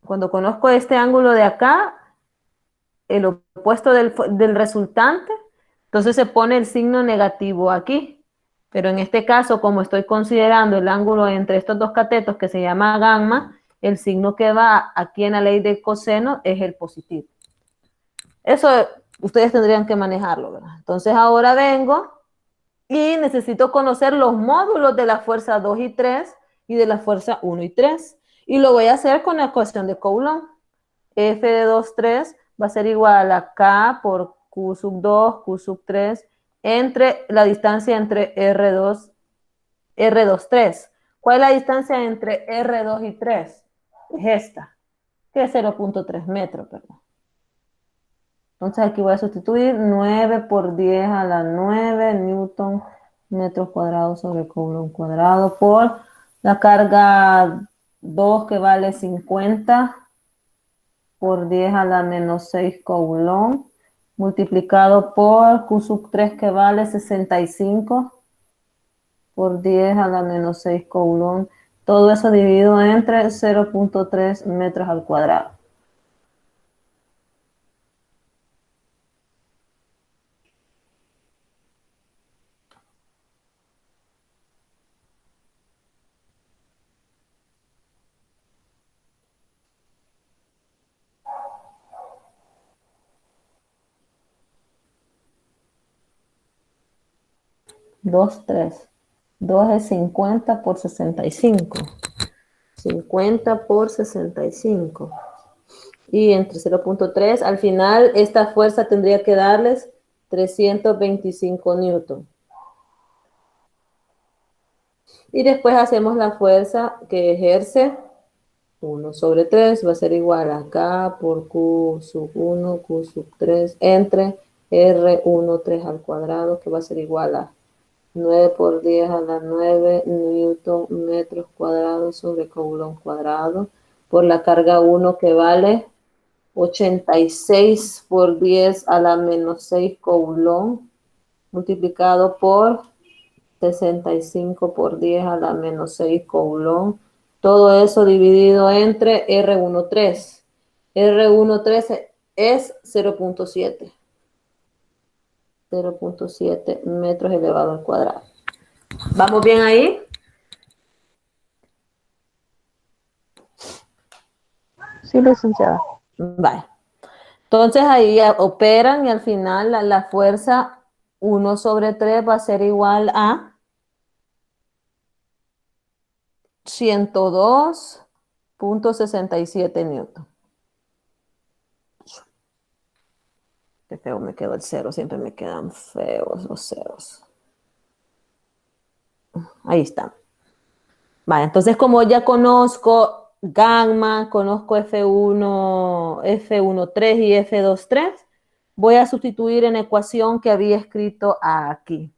Cuando conozco este ángulo de acá, el opuesto del resultante, entonces se pone el signo negativo aquí. Pero en este caso, como estoy considerando el ángulo entre estos dos catetos que se llama gamma, el signo que va aquí en la ley del coseno es el positivo. Eso ustedes tendrían que manejarlo, ¿verdad? Entonces ahora vengo y necesito conocer los módulos de la fuerza 2 y 3 y de la fuerza 1 y 3. Y lo voy a hacer con la ecuación de Coulomb. F de 2, 3 va a ser igual a K por Q sub 2, Q sub 3, entre la distancia entre R2, 3. ¿Cuál es la distancia entre R2 y 3? Es esta, que es 0.3 metros, perdón. Entonces aquí voy a sustituir 9 por 10 a la 9 newton metros cuadrados sobre coulomb cuadrado por la carga 2 que vale 50 por 10 a la menos 6 coulomb multiplicado por Q sub 3 que vale 65 por 10 a la menos 6 coulomb. Todo eso dividido entre 0.3 metros al cuadrado. Dos, 3. 2 es 50 por 65. 50 por 65. Y entre 0.3, al final esta fuerza tendría que darles 325 newton. Y después hacemos la fuerza que ejerce 1 sobre 3, va a ser igual a K por Q sub 1, Q sub 3, entre R1, 3 al cuadrado, que va a ser igual a 9 por 10 a la 9 newton metros cuadrados sobre coulomb cuadrado, por la carga 1 que vale 86 por 10 a la menos 6 coulomb, multiplicado por 65 por 10 a la menos 6 coulomb. Todo eso dividido entre R13. R13 es 0.7. 0.7 metros elevado al cuadrado. ¿Vamos bien ahí? Sí, licenciada. Vale. Entonces ahí operan y al final la fuerza 1 sobre 3 va a ser igual a 102.67 newton. Qué feo me quedó el cero, siempre me quedan feos los ceros. Ahí está. Vale, entonces como ya conozco gamma, conozco F1, F13 y F23, voy a sustituir en ecuación que había escrito aquí.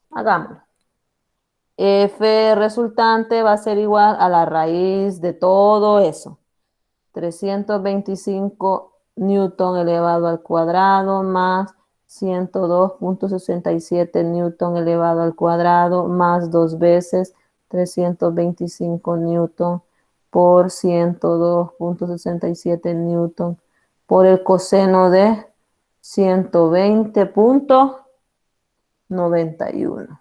Hagámoslo. F resultante va a ser igual a la raíz de todo eso. 325 newton elevado al cuadrado más 102.67 newton elevado al cuadrado más 2 veces 325 newton por 102.67 newton por el coseno de 120.91.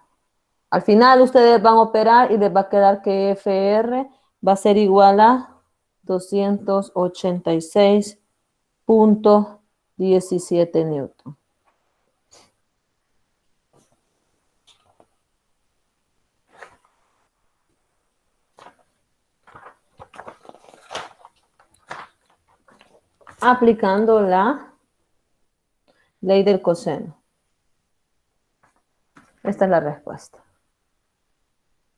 Al final ustedes van a operar y les va a quedar que FR va a ser igual a 286.17 newton. Aplicando la ley del coseno. Esta es la respuesta.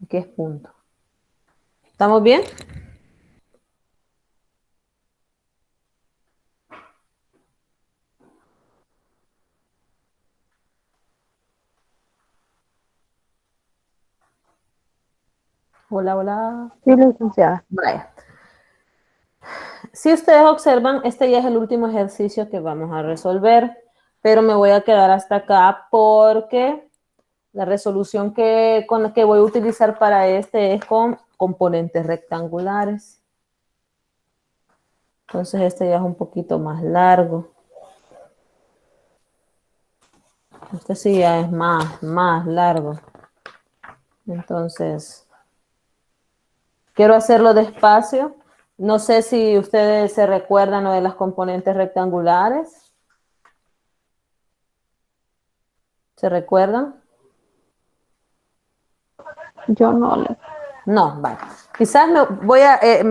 Aquí es punto. ¿Estamos bien? Hola, hola. Sí, licenciada. Vaya. Si ustedes observan, este ya es el último ejercicio que vamos a resolver, pero me voy a quedar hasta acá porque la resolución con la que voy a utilizar para este es con componentes rectangulares. Entonces este ya es un poquito más largo. Este sí ya es más largo. Entonces, quiero hacerlo despacio. No sé si ustedes se recuerdan lo de las componentes rectangulares. ¿Se recuerdan? Yo no le. No, vale. Quizás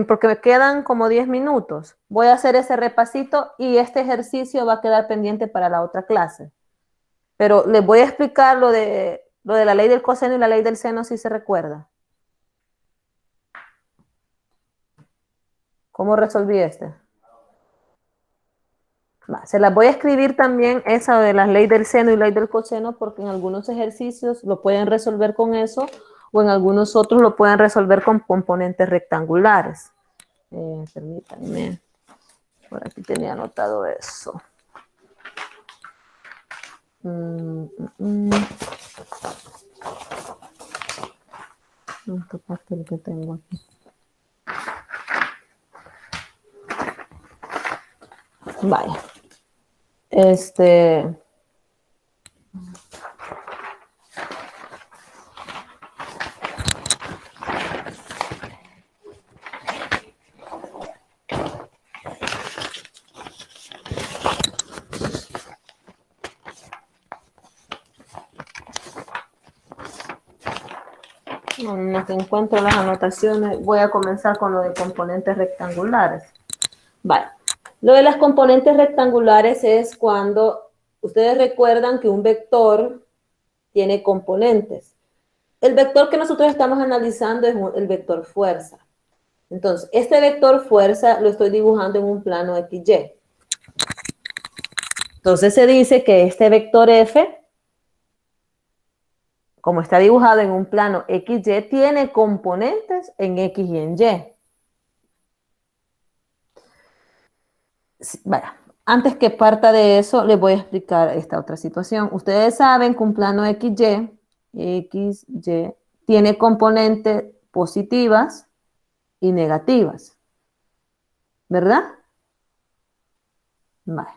porque me quedan como 10 minutos, voy a hacer ese repasito y este ejercicio va a quedar pendiente para la otra clase. Pero les voy a explicar lo de la ley del coseno y la ley del seno si se recuerda. ¿Cómo resolví este? Se las voy a escribir también esa de la ley del seno y ley del coseno porque en algunos ejercicios lo pueden resolver con eso o en algunos otros lo pueden resolver con componentes rectangulares. Permítanme, por aquí tenía anotado eso. ¿Qué papel que tengo aquí? Vaya. En lo que encuentro las anotaciones, voy a comenzar con lo de componentes rectangulares. Vale. Lo de las componentes rectangulares es cuando ustedes recuerdan que un vector tiene componentes. El vector que nosotros estamos analizando es el vector fuerza. Entonces, este vector fuerza lo estoy dibujando en un plano XY. Entonces se dice que este vector F, como está dibujado en un plano XY, tiene componentes en X y en Y. Vaya, antes que parta de eso, les voy a explicar esta otra situación. Ustedes saben que un plano XY tiene componentes positivas y negativas, ¿verdad? Vale.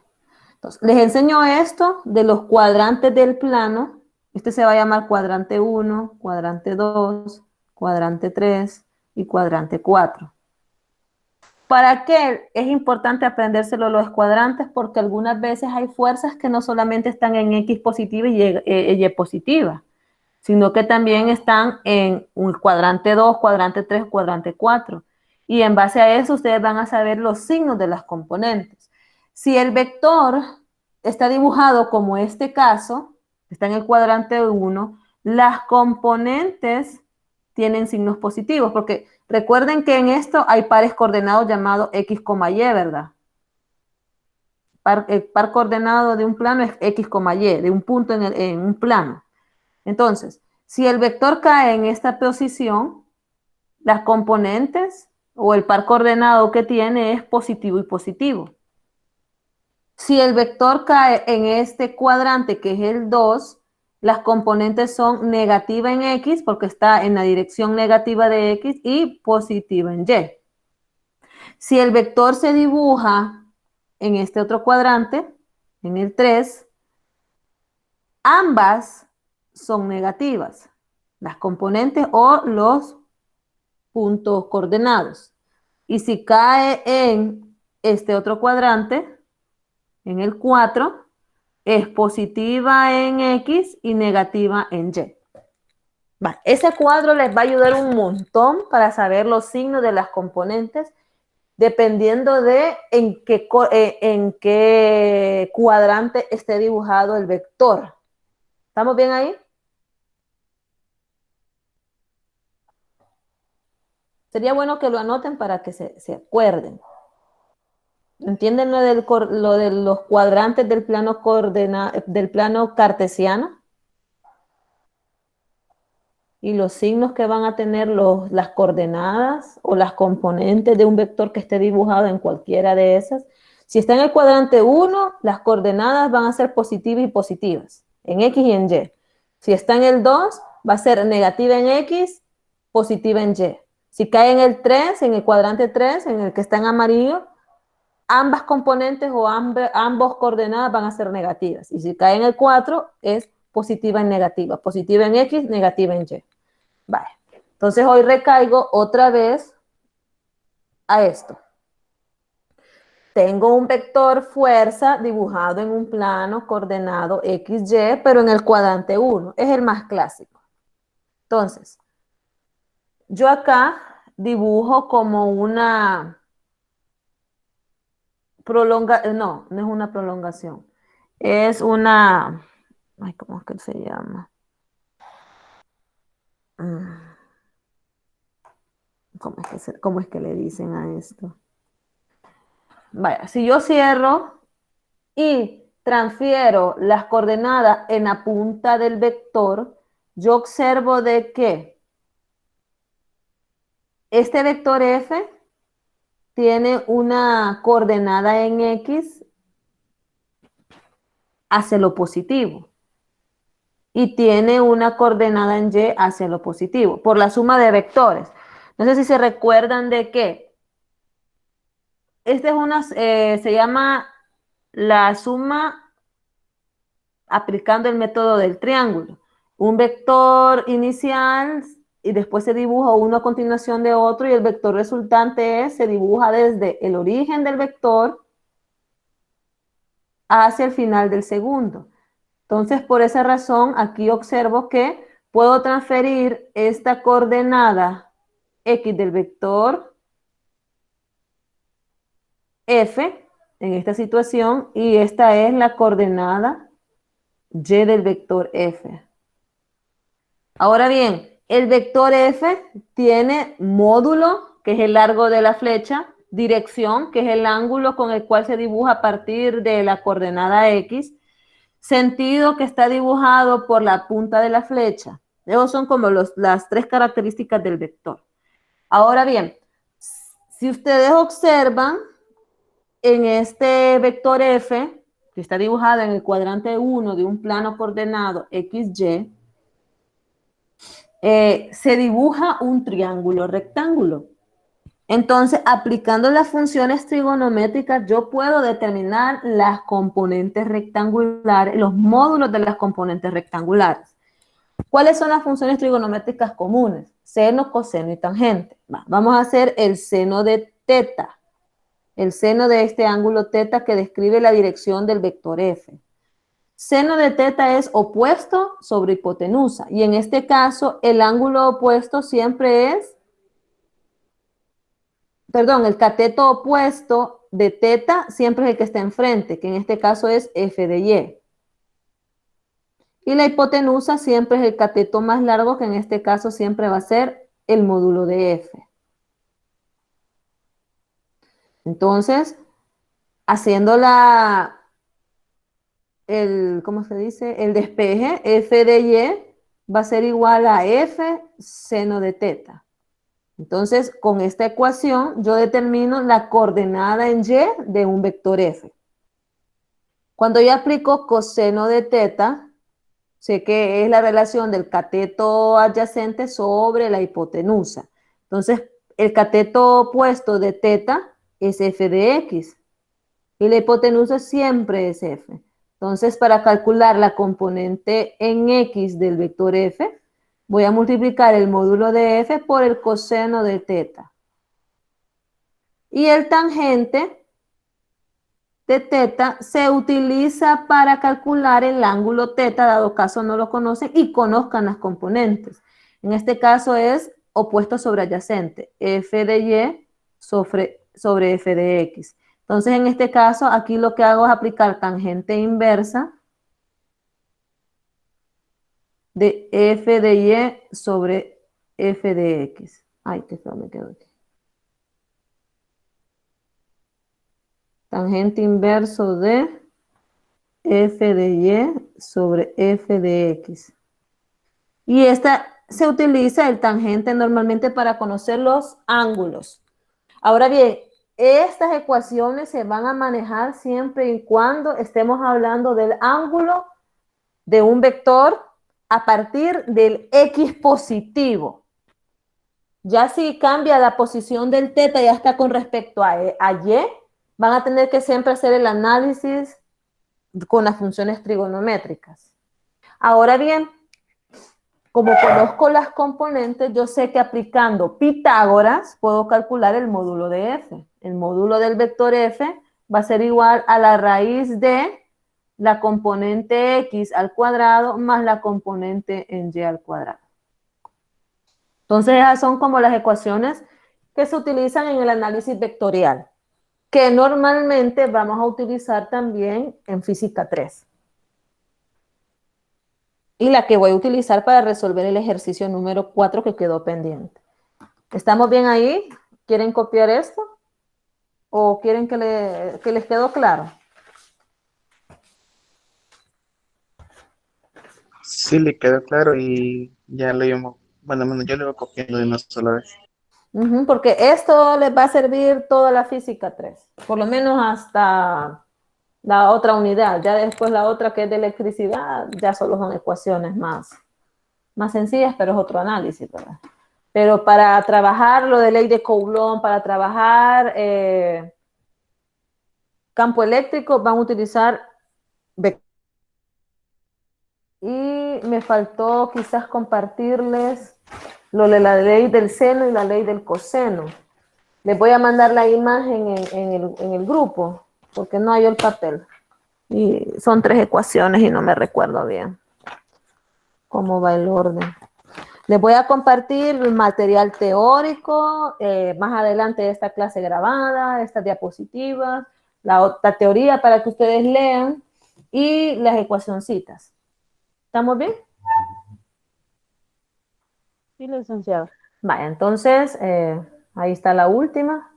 Entonces, les enseño esto de los cuadrantes del plano. Este se va a llamar cuadrante 1, cuadrante 2, cuadrante 3 y cuadrante 4. ¿Para qué es importante aprendérselo los cuadrantes? Porque algunas veces hay fuerzas que no solamente están en X positiva y Y positiva, sino que también están en un cuadrante 2, cuadrante 3, cuadrante 4. Y en base a eso ustedes van a saber los signos de las componentes. Si el vector está dibujado como este caso, está en el cuadrante 1, las componentes tienen signos positivos, porque recuerden que en esto hay pares coordenados llamados X, Y, ¿verdad? El par coordenado de un plano es X, Y, de un punto en un plano. Entonces, si el vector cae en esta posición, las componentes o el par coordenado que tiene es positivo y positivo. Si el vector cae en este cuadrante, que es el 2, las componentes son negativa en X, porque está en la dirección negativa de X, y positiva en Y. Si el vector se dibuja en este otro cuadrante, en el 3, ambas son negativas, las componentes o los puntos coordenados. Y si cae en este otro cuadrante, en el 4, es positiva en X y negativa en Y. Vale, ese cuadro les va a ayudar un montón para saber los signos de las componentes, dependiendo de en qué cuadrante esté dibujado el vector. ¿Estamos bien ahí? Sería bueno que lo anoten para que se acuerden. ¿Entienden lo de los cuadrantes del plano cartesiano? Y los signos que van a tener las coordenadas o las componentes de un vector que esté dibujado en cualquiera de esas. Si está en el cuadrante 1, las coordenadas van a ser positivas y positivas, en X y en Y. Si está en el 2, va a ser negativa en X, positiva en Y. Si cae en el 3, en el cuadrante 3, en el que está en amarillo, ambas componentes o ambos coordenadas van a ser negativas. Y si cae en el 4, es positiva en negativa. Positiva en X, negativa en Y. Vale. Entonces hoy recaigo otra vez a esto. Tengo un vector fuerza dibujado en un plano coordenado XY, pero en el cuadrante 1. Es el más clásico. Entonces, yo acá dibujo como una no es una prolongación. Es una, ay, ¿cómo es que se llama? ¿Cómo es que le dicen a esto? Vaya, si yo cierro y transfiero las coordenadas en la punta del vector, yo observo de que este vector F tiene una coordenada en X hacia lo positivo y tiene una coordenada en Y hacia lo positivo, por la suma de vectores. No sé si se recuerdan de que esta es se llama la suma aplicando el método del triángulo. Un vector inicial y después se dibuja uno a continuación de otro y el vector resultante se dibuja desde el origen del vector hacia el final del segundo. Entonces, por esa razón, aquí observo que puedo transferir esta coordenada X del vector F en esta situación y esta es la coordenada Y del vector F. Ahora bien, el vector F tiene módulo, que es el largo de la flecha, dirección, que es el ángulo con el cual se dibuja a partir de la coordenada X, sentido, que está dibujado por la punta de la flecha. Esos son como las tres características del vector. Ahora bien, si ustedes observan en este vector F, que está dibujado en el cuadrante 1 de un plano coordenado XY, se dibuja un triángulo rectángulo. Entonces, aplicando las funciones trigonométricas, yo puedo determinar las componentes rectangulares, los módulos de las componentes rectangulares. ¿Cuáles son las funciones trigonométricas comunes? Seno, coseno y tangente. Vamos a hacer el seno de teta, el seno de este ángulo teta que describe la dirección del vector F. Seno de teta es opuesto sobre hipotenusa y en este caso el ángulo opuesto siempre es, el cateto opuesto de teta siempre es el que está enfrente, que en este caso es F de Y. Y la hipotenusa siempre es el cateto más largo, que en este caso siempre va a ser el módulo de F. Entonces, haciendo ¿cómo se dice? El despeje, F de Y va a ser igual a F seno de teta. Entonces, con esta ecuación, yo determino la coordenada en Y de un vector F. Cuando yo aplico coseno de teta, sé que es la relación del cateto adyacente sobre la hipotenusa. Entonces, el cateto opuesto de teta es f de x y la hipotenusa siempre es f. Entonces, para calcular la componente en x del vector f, voy a multiplicar el módulo de f por el coseno de teta. Y el tangente de teta se utiliza para calcular el ángulo teta, dado caso no lo conocen y conozcan las componentes. En este caso es opuesto sobre adyacente, f de y sobre f de x. Entonces, en este caso, aquí lo que hago es aplicar tangente inversa de f de y sobre f de x. Ay, qué feo me quedó aquí. Tangente inverso de f de y sobre f de x. Y esta se utiliza el tangente normalmente para conocer los ángulos. Ahora bien, estas ecuaciones se van a manejar siempre y cuando estemos hablando del ángulo de un vector a partir del x positivo. Ya si cambia la posición del teta, ya está con respecto a y, van a tener que siempre hacer el análisis con las funciones trigonométricas. Ahora bien, como conozco las componentes, yo sé que aplicando Pitágoras puedo calcular el módulo de f. El módulo del vector f va a ser igual a la raíz de la componente x al cuadrado más la componente en y al cuadrado. Entonces esas son como las ecuaciones que se utilizan en el análisis vectorial, que normalmente vamos a utilizar también en física 3. Y la que voy a utilizar para resolver el ejercicio número 4 que quedó pendiente. ¿Estamos bien ahí? ¿Quieren copiar esto? ¿O quieren que les quedó claro? Sí, le quedó claro y ya lo íbamos, bueno, yo lo iba copiando de una sola vez. Porque esto les va a servir toda la física 3, por lo menos hasta la otra unidad. Ya después la otra que es de electricidad, ya solo son ecuaciones más sencillas, pero es otro análisis, ¿verdad? Pero para trabajar lo de ley de Coulomb, para trabajar campo eléctrico, van a utilizar vectores. Y me faltó quizás compartirles lo de la ley del seno y la ley del coseno. Les voy a mandar la imagen en el grupo, porque no hay el papel. Y son 3 ecuaciones y no me recuerdo bien cómo va el orden. Les voy a compartir el material teórico, más adelante de esta clase grabada, estas diapositivas, la teoría para que ustedes lean y las ecuacioncitas. ¿Estamos bien? Sí, licenciada. Vale, entonces, ahí está la última.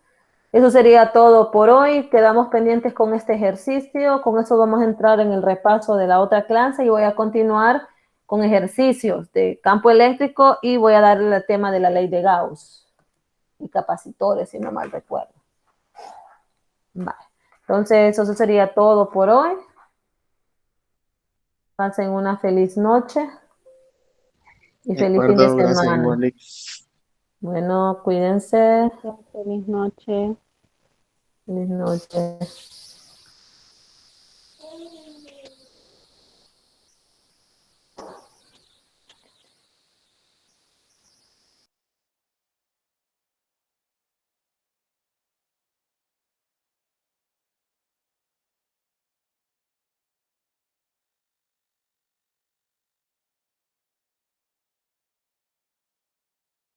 Eso sería todo por hoy. Quedamos pendientes con este ejercicio. Con eso vamos a entrar en el repaso de la otra clase y voy a continuar con ejercicios de campo eléctrico y voy a dar el tema de la ley de Gauss y capacitores, si no mal recuerdo. Vale. Entonces, eso sería todo por hoy. Pasen una feliz noche y De feliz fin de acuerdo, gracias semana. igual. Bueno, cuídense. Feliz noche. Feliz noche.